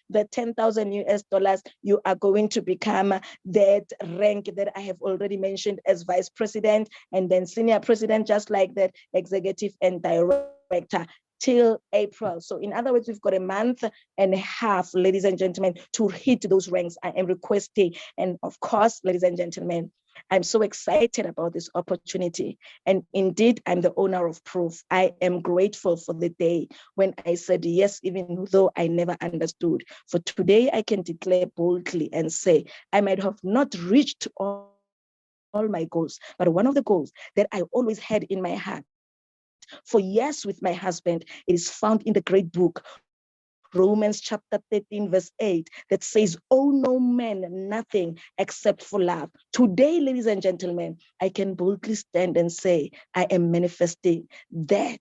S1: the 10,000 US dollars. You are going to become that rank that I have already mentioned as vice president, and then senior president, just like that, executive and director, till April. So in other words, we've got a month and a half, ladies and gentlemen, to hit those ranks. I am requesting. And of course, ladies and gentlemen, I'm so excited about this opportunity. And indeed, I'm the owner of proof. I am grateful for the day when I said yes, even though I never understood. For today, I can declare boldly and say, I might have not reached all my goals, but one of the goals that I always had in my heart for years with my husband, it is found in the great book, Romans chapter 13, verse 8, that says, "Oh, no man, nothing except for love." Today, ladies and gentlemen, I can boldly stand and say, I am manifesting that.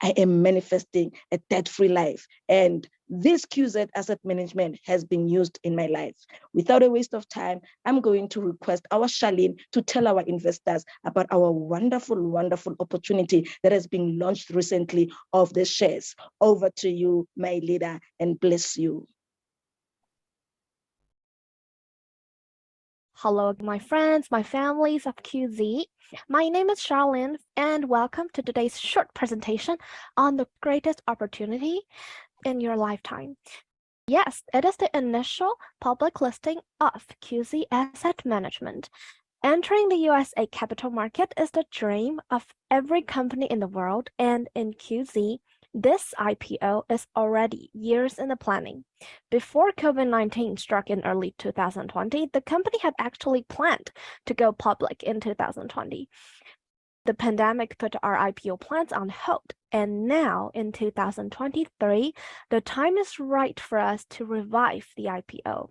S1: I am manifesting a debt-free life. And this QZ asset management has been used in my life. Without a waste of time, I'm going to request our Charlene to tell our investors about our wonderful, wonderful opportunity that has been launched recently of the shares. Over to you, my leader, and bless you.
S2: Hello, my friends, my families of QZ. My name is Charlene, and welcome to today's short presentation on the greatest opportunity in your lifetime. Yes, it is the initial public listing of QZ Asset Management. Entering the USA capital market is the dream of every company in the world, and in QZ, this IPO is already years in the planning. Before COVID-19 struck in early 2020, the company had actually planned to go public in 2020. The pandemic put our IPO plans on hold, and now in 2023, the time is right for us to revive the IPO.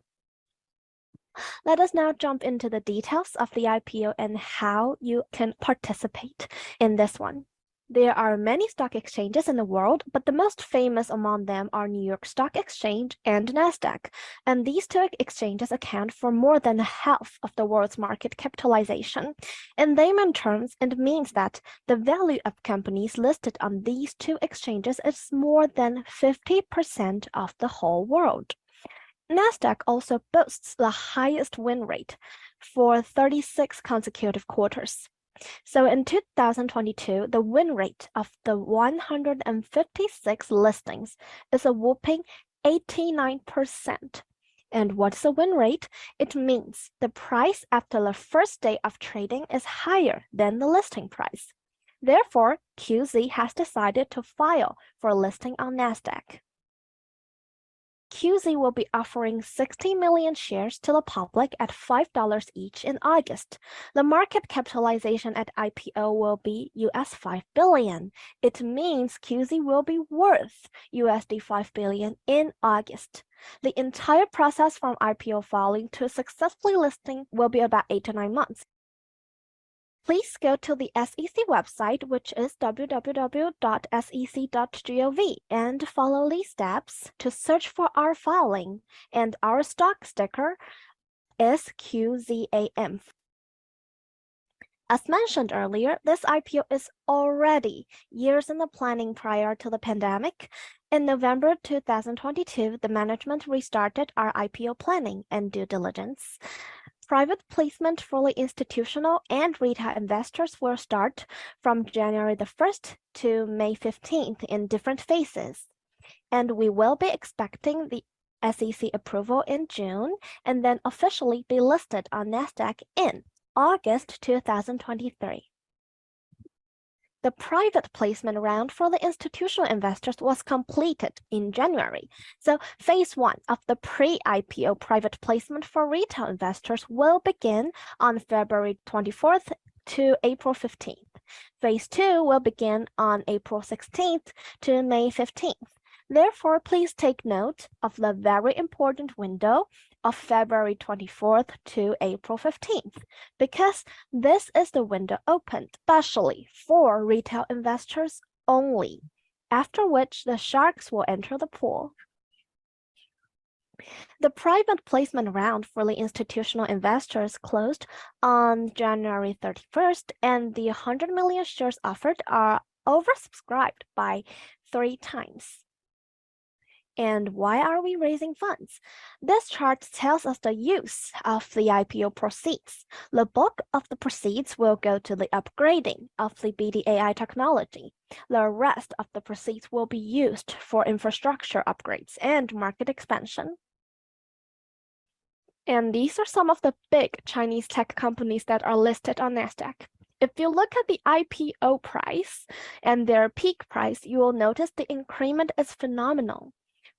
S2: Let us now jump into the details of the IPO and how you can participate in this one. There are many stock exchanges in the world, but the most famous among them are New York Stock Exchange and NASDAQ, and these two exchanges account for more than half of the world's market capitalization. In layman terms, it means that the value of companies listed on these two exchanges is more than 50% of the whole world. NASDAQ also boasts the highest win rate for 36 consecutive quarters. So in 2022, the win rate of the 156 listings is a whopping 89%. And what's a win rate? It means the price after the first day of trading is higher than the listing price. Therefore, QZ has decided to file for listing on NASDAQ. QZ will be offering 60 million shares to the public at $5 each in August. The market capitalization at IPO will be US $5 billion. It means QZ will be worth USD $5 billion in August. The entire process from IPO filing to successfully listing will be about 8 to 9 months. Please go to the SEC website, which is www.sec.gov, and follow these steps to search for our filing. And our stock sticker is QZAM. As mentioned earlier, this IPO is already years in the planning prior to the pandemic. In November 2022, the management restarted our IPO planning and due diligence. Private placement, fully institutional, and retail investors will start from January the 1st to May 15th in different phases. And we will be expecting the SEC approval in June and then officially be listed on NASDAQ in August 2023. The private placement round for the institutional investors was completed in January. So phase 1 of the pre-IPO private placement for retail investors will begin on February 24th to April 15th. Phase 2 will begin on April 16th to May 15th. Therefore, please take note of the very important window of February 24th to April 15th, because this is the window opened specially for retail investors only, after which the sharks will enter the pool. The private placement round for the institutional investors closed on January 31st, and the 100 million shares offered are oversubscribed by 3 times. And why are we raising funds? This chart tells us the use of the IPO proceeds. The bulk of the proceeds will go to the upgrading of the BDAI technology. The rest of the proceeds will be used for infrastructure upgrades and market expansion. And these are some of the big Chinese tech companies that are listed on NASDAQ. If you look at the IPO price and their peak price, you will notice the increment is phenomenal.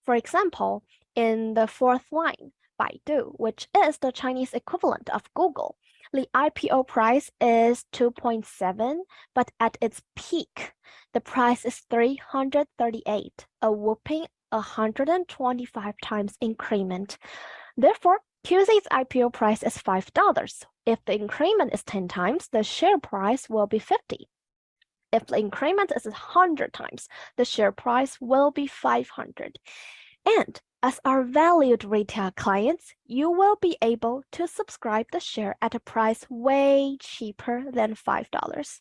S2: For example, in the 4th line, Baidu, which is the Chinese equivalent of Google, the IPO price is 2.7, but at its peak, the price is 338, a whopping 125 times increment. Therefore, QZ's IPO price is $5. If the increment is 10 times, the share price will be 50. If the increment is 100 times, the share price will be 500. And as our valued retail clients, you will be able to subscribe the share at a price way cheaper than $5.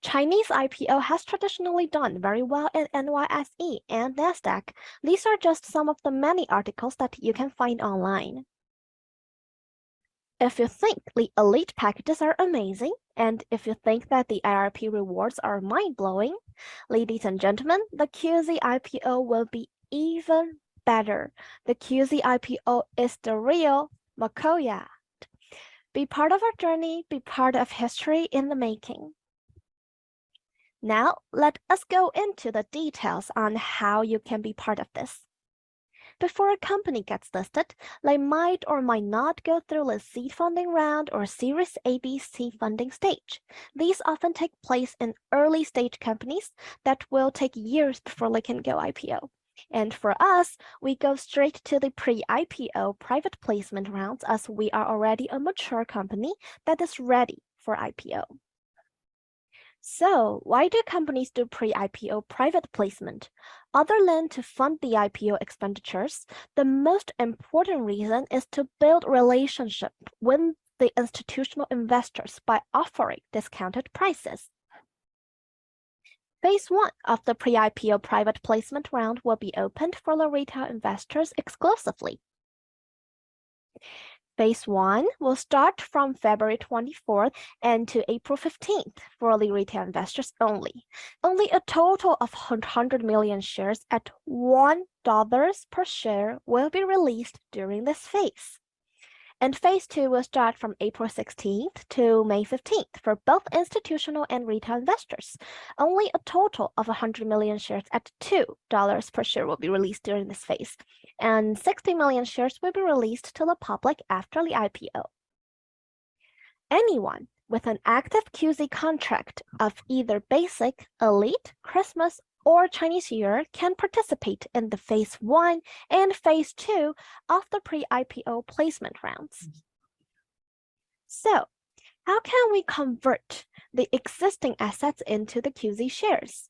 S2: Chinese IPO has traditionally done very well in NYSE and NASDAQ. These are just some of the many articles that you can find online. If you think the elite packages are amazing, and if you think that the IRP rewards are mind-blowing, ladies and gentlemen, the QZ IPO will be even better. The QZ IPO is the real Makoya. Be part of our journey, be part of history in the making. Now, let us go into the details on how you can be part of this. Before a company gets listed, they might or might not go through the seed funding round or Series ABC funding stage. These often take place in early stage companies that will take years before they can go IPO. And for us, we go straight to the pre-IPO private placement rounds as we are already a mature company that is ready for IPO. So, why do companies do pre-IPO private placement? Other than to fund the IPO expenditures, the most important reason is to build relationship with the institutional investors by offering discounted prices. Phase 1 of the pre-IPO private placement round will be opened for the retail investors exclusively. Phase 1 will start from February 24th and to April 15th for the retail investors only. Only a total of 100 million shares at $1 per share will be released during this phase. And Phase 2 will start from April 16th to May 15th for both institutional and retail investors. Only a total of 100 million shares at $2 per share will be released during this phase, and 60 million shares will be released to the public after the IPO. Anyone with an active QZ contract of either Basic, Elite, Christmas, or Chinese New Year can participate in the Phase 1 and Phase 2 of the pre-IPO placement rounds. So, how can we convert the existing assets into the QZ shares?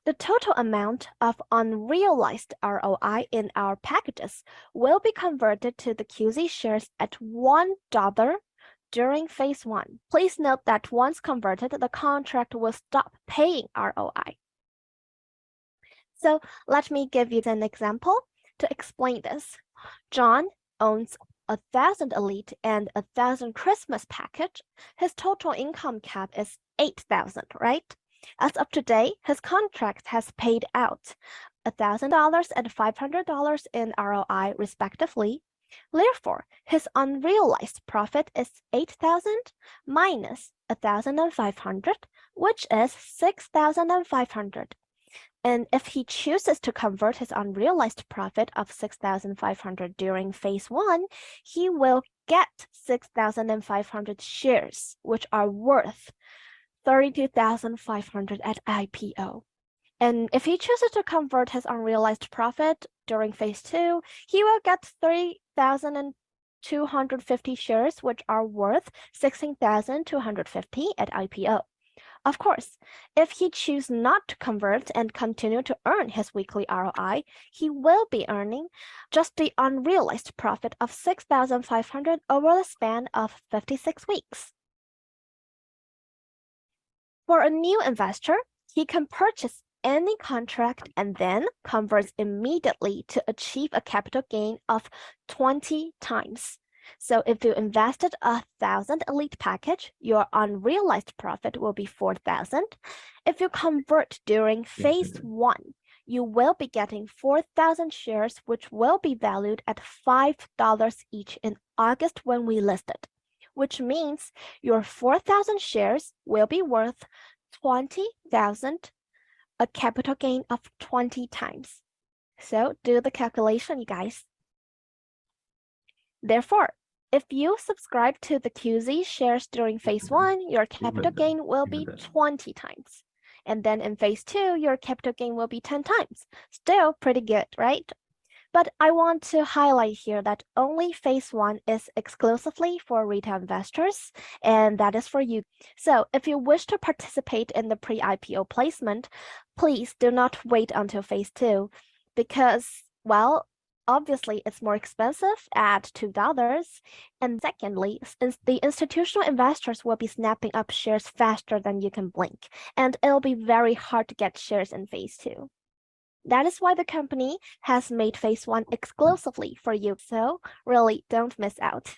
S2: The total amount of unrealized ROI in our packages will be converted to the QZ shares at $1 during Phase 1. Please note that once converted, the contract will stop paying ROI. So let me give you an example to explain this. John owns 1,000 Elite and 1,000 Christmas package. His total income cap is 8,000, right? As of today, his contract has paid out $1,000 and $500 in ROI respectively. Therefore, his unrealized profit is 8,000 minus 1,500, which is 6,500. And if he chooses to convert his unrealized profit of 6,500 during phase 1, he will get 6,500 shares, which are worth 32,500 at IPO. And if he chooses to convert his unrealized profit during phase 2, he will get 3,250 shares, which are worth 16,250 at IPO. Of course, if he chooses not to convert and continue to earn his weekly ROI, he will be earning just the unrealized profit of 6,500 over the span of 56 weeks. For a new investor, he can purchase any contract and then converts immediately to achieve a capital gain of 20 times. So if you invested 1,000 elite package, your unrealized profit will be 4,000. If you convert during phase 1, you will be getting 4,000 shares, which will be valued at $5 each in August when we listed, which means your 4,000 shares will be worth 20,000, a capital gain of 20 times. So do the calculation, you guys. Therefore, if you subscribe to the QZ shares during phase 1, your capital gain will be 20 times. And then in phase 2, your capital gain will be 10 times. Still pretty good, right? But I want to highlight here that only phase 1 is exclusively for retail investors, and that is for you. So if you wish to participate in the pre-IPO placement, please do not wait until phase 2 because, well, obviously it's more expensive at $2. And secondly, since the institutional investors will be snapping up shares faster than you can blink, and it'll be very hard to get shares in phase 2. That is why the company has made phase 1 exclusively for you, so really don't miss out.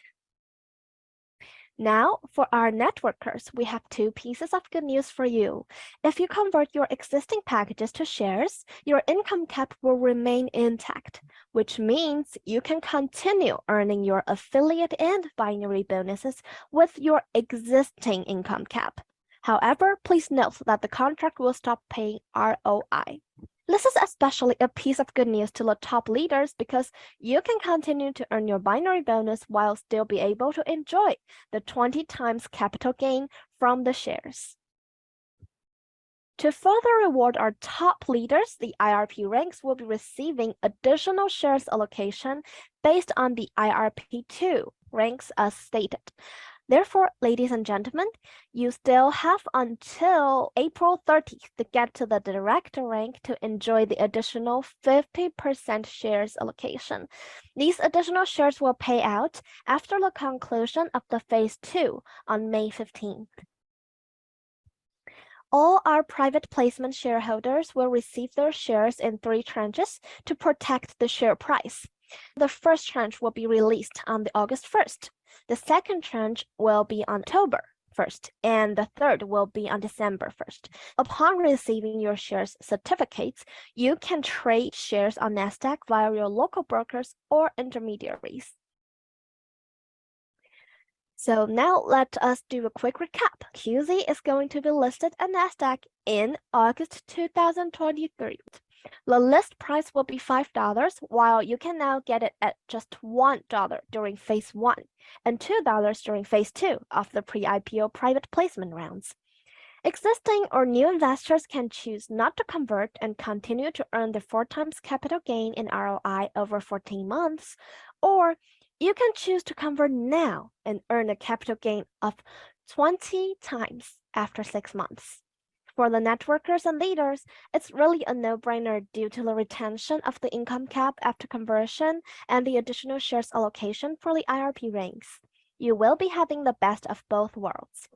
S2: Now, for our networkers, we have 2 pieces of good news for you. If you convert your existing packages to shares, your income cap will remain intact, which means you can continue earning your affiliate and binary bonuses with your existing income cap. However, please note that the contract will stop paying ROI. This is especially a piece of good news to the top leaders because you can continue to earn your binary bonus while still be able to enjoy the 20 times capital gain from the shares. To further reward our top leaders, the IRP ranks will be receiving additional shares allocation based on the IRP2 ranks as stated. Therefore, ladies and gentlemen, you still have until April 30th to get to the director rank to enjoy the additional 50% shares allocation. These additional shares will pay out after the conclusion of the phase 2 on May 15th. All our private placement shareholders will receive their shares in 3 tranches to protect the share price. The first tranche will be released on August 1st. The second tranche will be on October 1st, and the third will be on December 1st. Upon receiving your shares certificates, you can trade shares on NASDAQ via your local brokers or intermediaries. So now let us do a quick recap. QZ is going to be listed at NASDAQ in August 2023. The list price will be $5, while you can now get it at just $1 during phase 1 and $2 during phase 2 of the pre-IPO private placement rounds. Existing or new investors can choose not to convert and continue to earn the 4 times capital gain in ROI over 14 months, or you can choose to convert now and earn a capital gain of 20 times after 6 months. For the networkers and leaders, it's really a no-brainer due to the retention of the income cap after conversion and the additional shares allocation for the IRP ranks. You will be having the best of both worlds.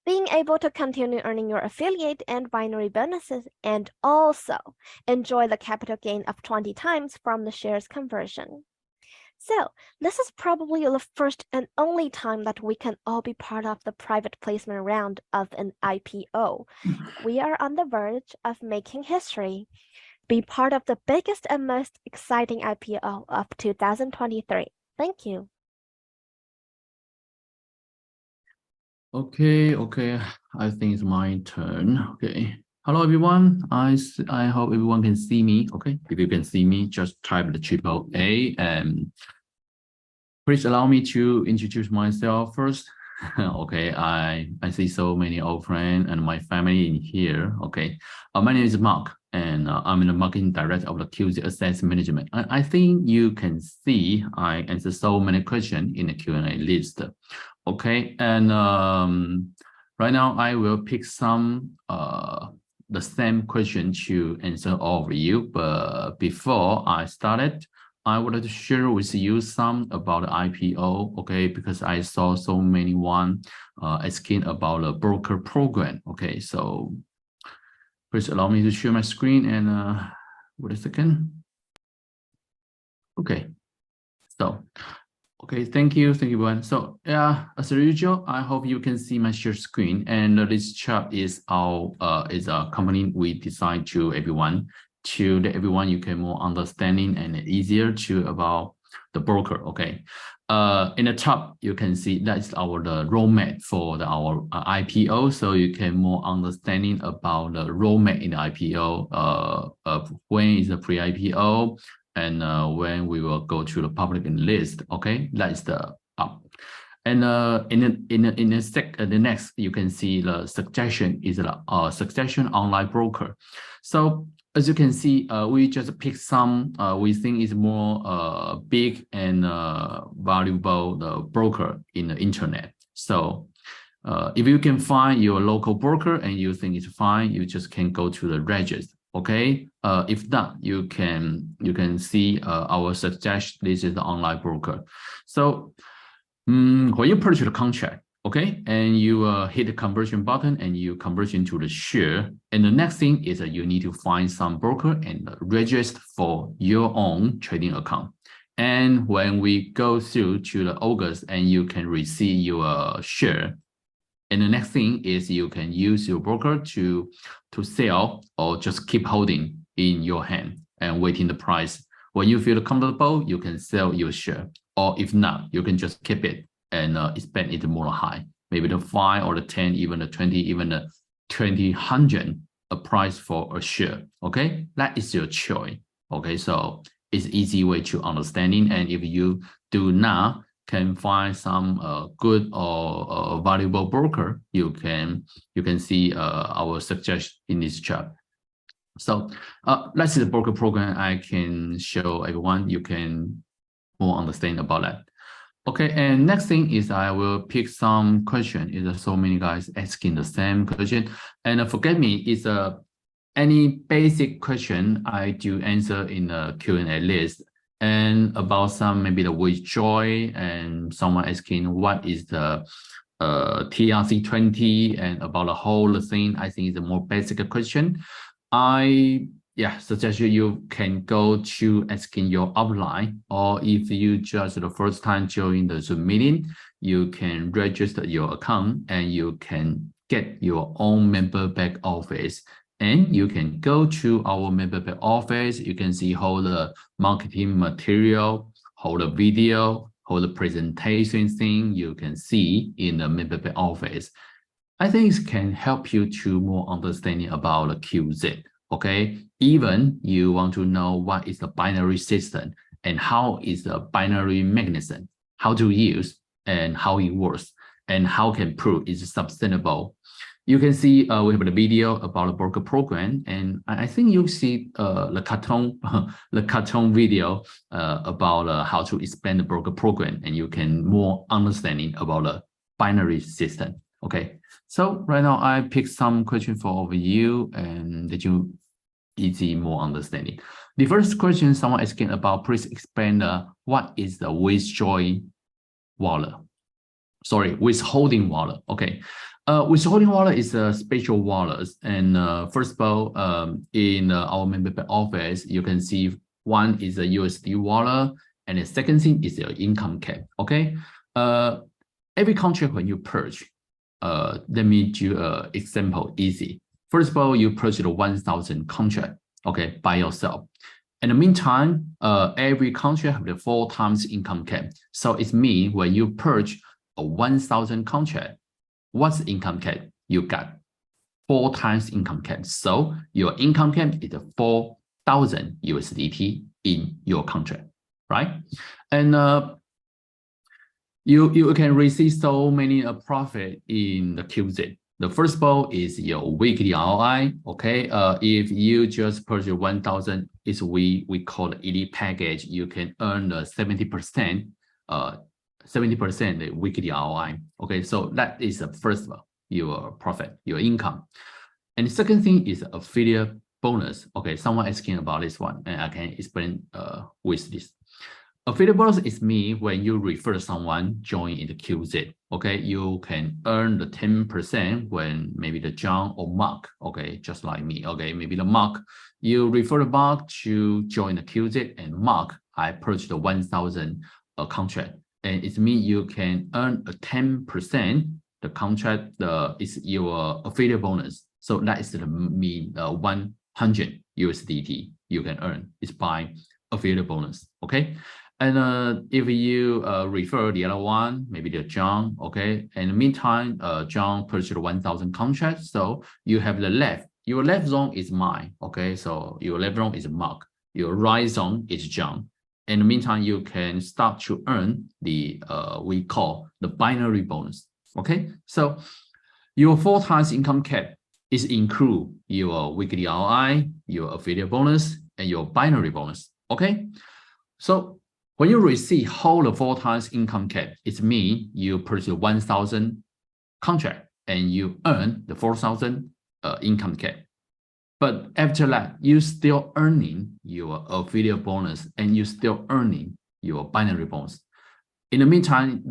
S2: Being able to continue earning your affiliate and binary bonuses and also enjoy the capital gain of 20 times from the shares conversion. So, this is probably the first and only time that we can all be part of the private placement round of an IPO. We are on the verge of making history. Be part of the biggest and most exciting IPO of 2023. Thank you.
S3: Okay, I think it's my turn. Okay. Hello, everyone. I hope everyone can see me. Okay. If you can see me, just type the AAA and please allow me to introduce myself first. Okay, I see so many old friends and my family in here. Okay, my name is Mark, and I'm the marketing director of the QZ Asset Management. I think you can see I answer so many questions in the Q&A list. Okay, and right now I will pick some the same question to answer all of you. But before I started, I would like to share with you some about the IPO, okay, because I saw so many one asking about the broker program. Okay, so please allow me to share my screen and wait a second. Okay, so okay, thank you everyone. So yeah, as usual, I hope you can see my share screen, and this chart is our is a company we designed to everyone, to let everyone you can more understanding and easier to about the broker. Okay, in the top you can see that's our the roadmap for our IPO, so you can more understanding about the roadmap in the IPO. When is the pre-IPO, and when we will go to the public list. Okay, that's the up. And the next you can see the suggestion is a suggestion online broker. So as you can see, we just pick some we think is more big and valuable the broker in the internet. So if you can find your local broker and you think it's fine, you just can go to the register. Okay, if not, you can see our suggestion. This is the online broker. So when you purchase the contract, okay, and you hit the conversion button and you conversion to the share, and the next thing is that you need to find some broker and register for your own trading account. And when we go through to the August and you can receive your share, and the next thing is you can use your broker to sell or just keep holding in your hand and waiting the price. When you feel comfortable, you can sell your share. Or if not, you can just keep it and expand it more high. Maybe the 5 or the 10, even the 20, even the 20, a price for a share. Okay, that is your choice. Okay, so it's easy way to understanding. And if you do not can find some good or valuable broker, you can see our suggestion in this chart. So let's see the broker program. I can show everyone. You can more understand about that. Okay, and next thing is I will pick some question. Is so many guys asking the same question, and forget me, it's any basic question I do answer in the Q&A list. And about some maybe the withdrawal, and someone asking what is the TRC20 and about the whole thing. I think it's a more basic question. I suggest you can go to asking your upline, or if you just the first time join the Zoom meeting, you can register your account and you can get your own member back office. And you can go to our member back office. You can see all the marketing material, all the video, all the presentation thing you can see in the member back office. I think it can help you to more understanding about the QZ. Okay, even you want to know what is the binary system and how is the binary mechanism, how to use and how it works, and how can prove it's sustainable. You can see we have the video about the broker program, and I think you see the cartoon video about how to expand the broker program, and you can more understanding about the binary system. Okay, so right now I pick some question for over you, and that you easy more understanding. The first question someone asking about, please explain what is the withdrawing wallet? Sorry, withholding wallet. Okay. Withholding wallet is a special wallet, and first of all, in our member office, you can see one is a USD wallet, And the second thing is your income cap. Okay. Every contract when you purchase, let me do an example easy. First of all, you purchase a 1,000 contract, okay, by yourself. In the meantime, every contract have the 4 times income cap. So it means when you purchase a 1,000 contract, what's the income cap? You got 4 times income cap. So your income cap is 4,000 USDT in your contract, right? And you can receive so many profit in the QZ. The first of all is your weekly ROI. Okay, if you just purchase 1,000, is we call the elite package. You can earn the 70%, 70% weekly ROI. Okay, so that is the first one, your profit, your income. And the second thing is affiliate bonus. Okay, someone asking about this one, and I can explain with this. Affiliate bonus is me when you refer someone join in the QZ. Okay, you can earn the 10% when maybe the John or Mark, okay, just like me. Okay, maybe the Mark, you refer the Mark to join the QZ, and Mark, I purchased the 1,000 contract, and it means you can earn a 10%. The contract is your affiliate bonus. So that is the mean 100 USDT you can earn. It's by affiliate bonus. Okay. And if you refer the other one, maybe the John, okay. In the meantime, John purchased 1,000 contracts, so you have the left. Your left zone is mine, okay. So your left zone is Mark. Your right zone is John. In the meantime, you can start to earn the we call the binary bonus, okay. So your 4 times income cap is include your weekly ROI, your affiliate bonus, and your binary bonus, okay. So when you receive whole the 4 times income cap, it means you purchase 1,000 contract and you earn the 4,000 income cap. But after that, you still earning your affiliate bonus and you still earning your binary bonus. In the meantime,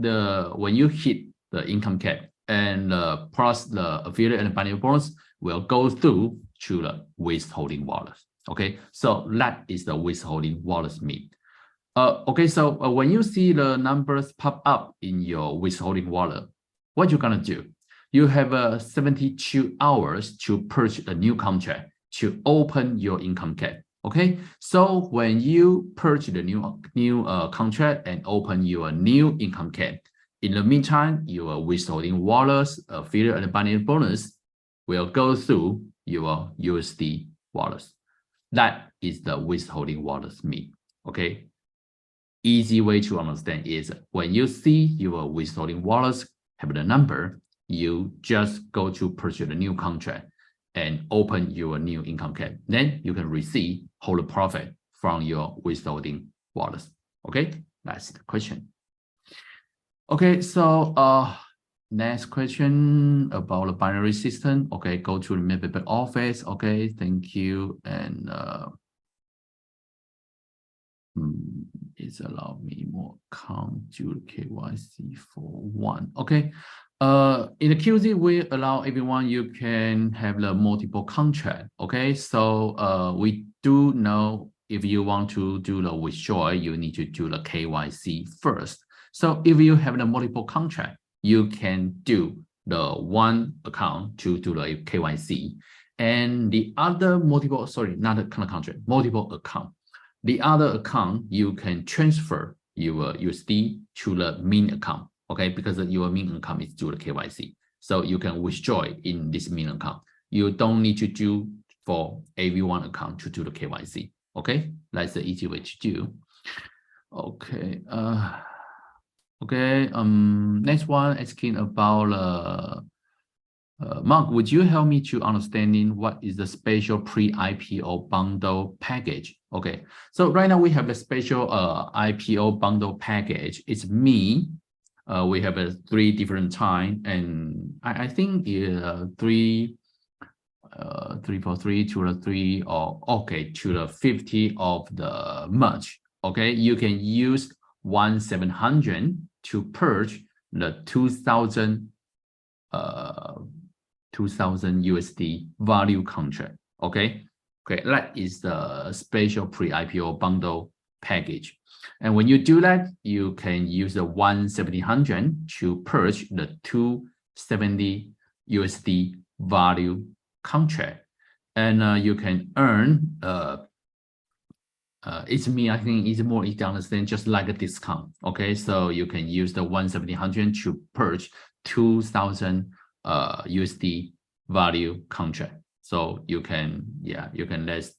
S3: when you hit the income cap and plus the affiliate and binary bonus will go through to the withholding wallet. Okay, so that is the withholding wallet mean. Okay, so when you see the numbers pop up in your withholding wallet, what you're gonna do? You have 72 hours to purchase a new contract to open your income cap. Okay, so when you purchase the new contract and open your new income cap, in the meantime, your withholding wallets, affiliate and binary bonus will go through your USD wallets. That is the withholding wallets mean. Okay. Easy way to understand is when you see your withholding wallets have the number, you just go to purchase a new contract and open your new income cap. Then you can receive whole profit from your withholding wallets. Okay, that's the question. Okay, so next question about the binary system. Okay, go to the member office. Okay, thank you. And it's allow me more account due to KYC for one. Okay. In the QZ, we allow everyone you can have the multiple contract. Okay. So we do know if you want to do the withdraw, you need to do the KYC first. So if you have the multiple contract, you can do the one account to do the KYC, and the other multiple, sorry, not a kind of contract, multiple account. The other account, you can transfer your USD to the main account, okay? Because your main account is do the KYC. So you can withdraw in this main account. You don't need to do for every1 account to do the KYC, okay? That's the easy way to do. Okay, next one asking about Mark, would you help me to understanding what is the special pre-IPO bundle package? Okay, so right now we have a special IPO bundle package. It's me. We have 3 different time, and I think 3 for 3 to the 3 or okay to the 50 of the merge. Okay, you can use 1,700 to purge the 2,000 USD value contract. Okay, that is the special pre-IPO bundle package. And when you do that, you can use the 170 to purchase the 270 USD value contract, and you can earn it's me, I think it's more easy to understand, just like a discount. Okay, so you can use the 170 to purchase 2000 USD value contract. So you can, yeah, you can less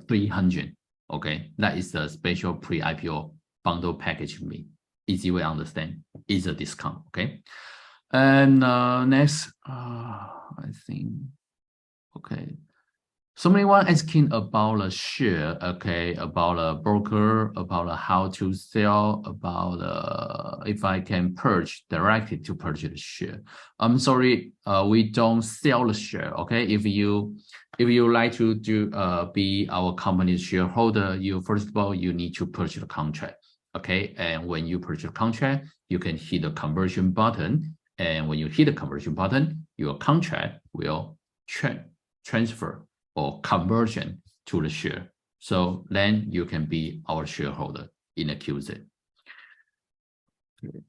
S3: 300. Okay, that is a special pre-IPO bundle package for me. Easy way to understand, is a discount. Okay, and next, I think, okay. So many one asking about a share, okay, about a broker, about how to sell, about if I can purchase directly to purchase the share. I'm sorry, we don't sell the share, okay? If you like to do be our company's shareholder, you first of all you need to purchase the contract, okay? And when you purchase the contract, you can hit the conversion button, and when you hit the conversion button, your contract will transfer or conversion to the share. So then you can be our shareholder in the QZ. Okay.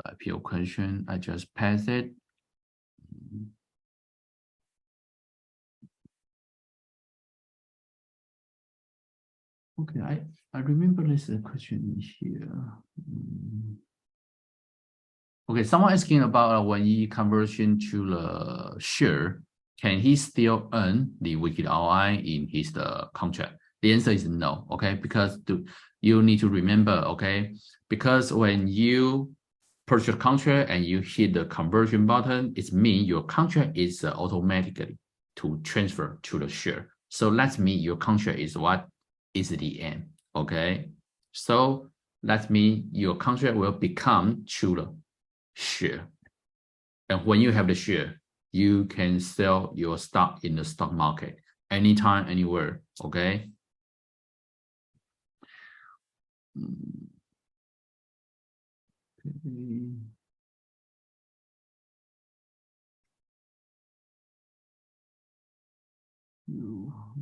S3: IPO question, I just passed it. Okay, I remember this question here. Okay, someone asking about when he conversion to the share, can he still earn the wicked ROI in his contract? The answer is no, okay? Because you need to remember, okay? Because when you purchase contract and you hit the conversion button, it means your contract is automatically to transfer to the share. So that means your contract is what is the end, okay? So that means your contract will become to the share, and when you have the share, you can sell your stock in the stock market anytime, anywhere. Okay.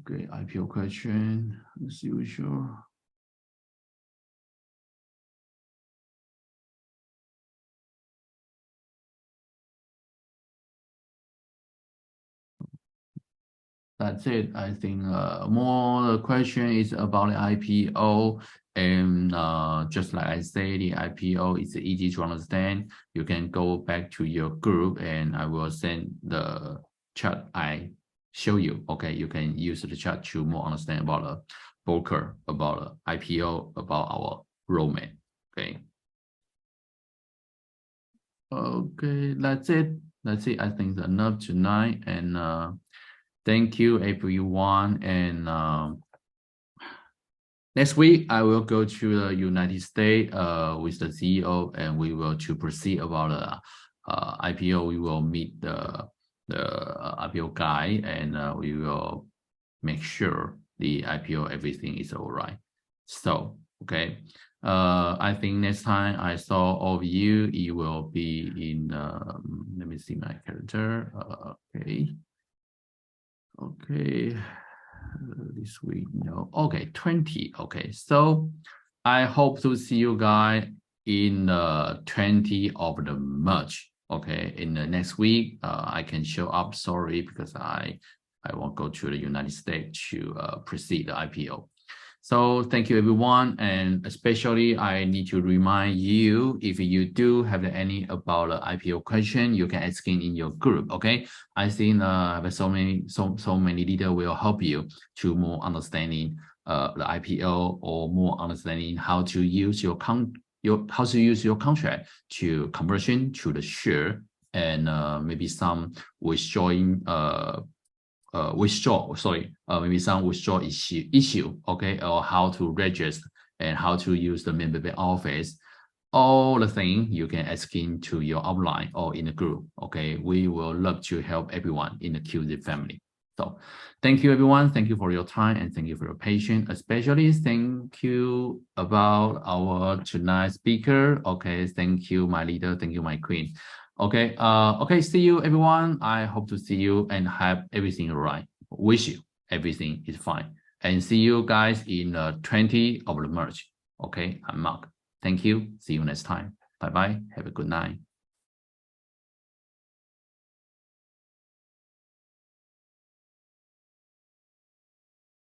S3: Okay, IPO question as usual. That's it. I think more question is about the IPO, and just like I say, the IPO is easy to understand. You can go back to your group, and I will send the chat I show you. Okay, you can use the chat to more understand about the broker, about the IPO, about our roadmap. Okay. Okay, that's it. That's it. I think it's enough tonight, and thank you, everyone. And next week, I will go to the United States with the CEO, and we will to proceed about the IPO. We will meet the IPO guy, and we will make sure the IPO everything is all right. So, okay. I think next time I saw all of you, it will be in. Let me see my calendar. Okay. Okay, this week, no. Okay, 20. Okay, so I hope to see you guys in 20 of the March. Okay, in the next week, I can show up. Sorry, because I won't go to the United States to proceed the IPO. So thank you, everyone, and especially I need to remind you, if you do have any about the IPO question, you can ask in your group. Okay, I think so many leaders will help you to more understanding the IPO, or more understanding how to use your contract to conversion to the share, and maybe some withdrawing maybe some withdrawal issue, okay, or how to register and how to use the member office. All the things you can ask into your outline or in the group. Okay, we will love to help everyone in the QZ family. So thank you, everyone. Thank you for your time, and thank you for your patience. Especially thank you about our tonight's speaker. Okay, thank you, my leader. Thank you, my queen. Okay. Okay. See you, everyone. I hope to see you and have everything right. Wish you everything is fine. And see you guys in 20 of March. Okay. I'm Mark. Thank you. See you next time. Bye bye. Have a good night.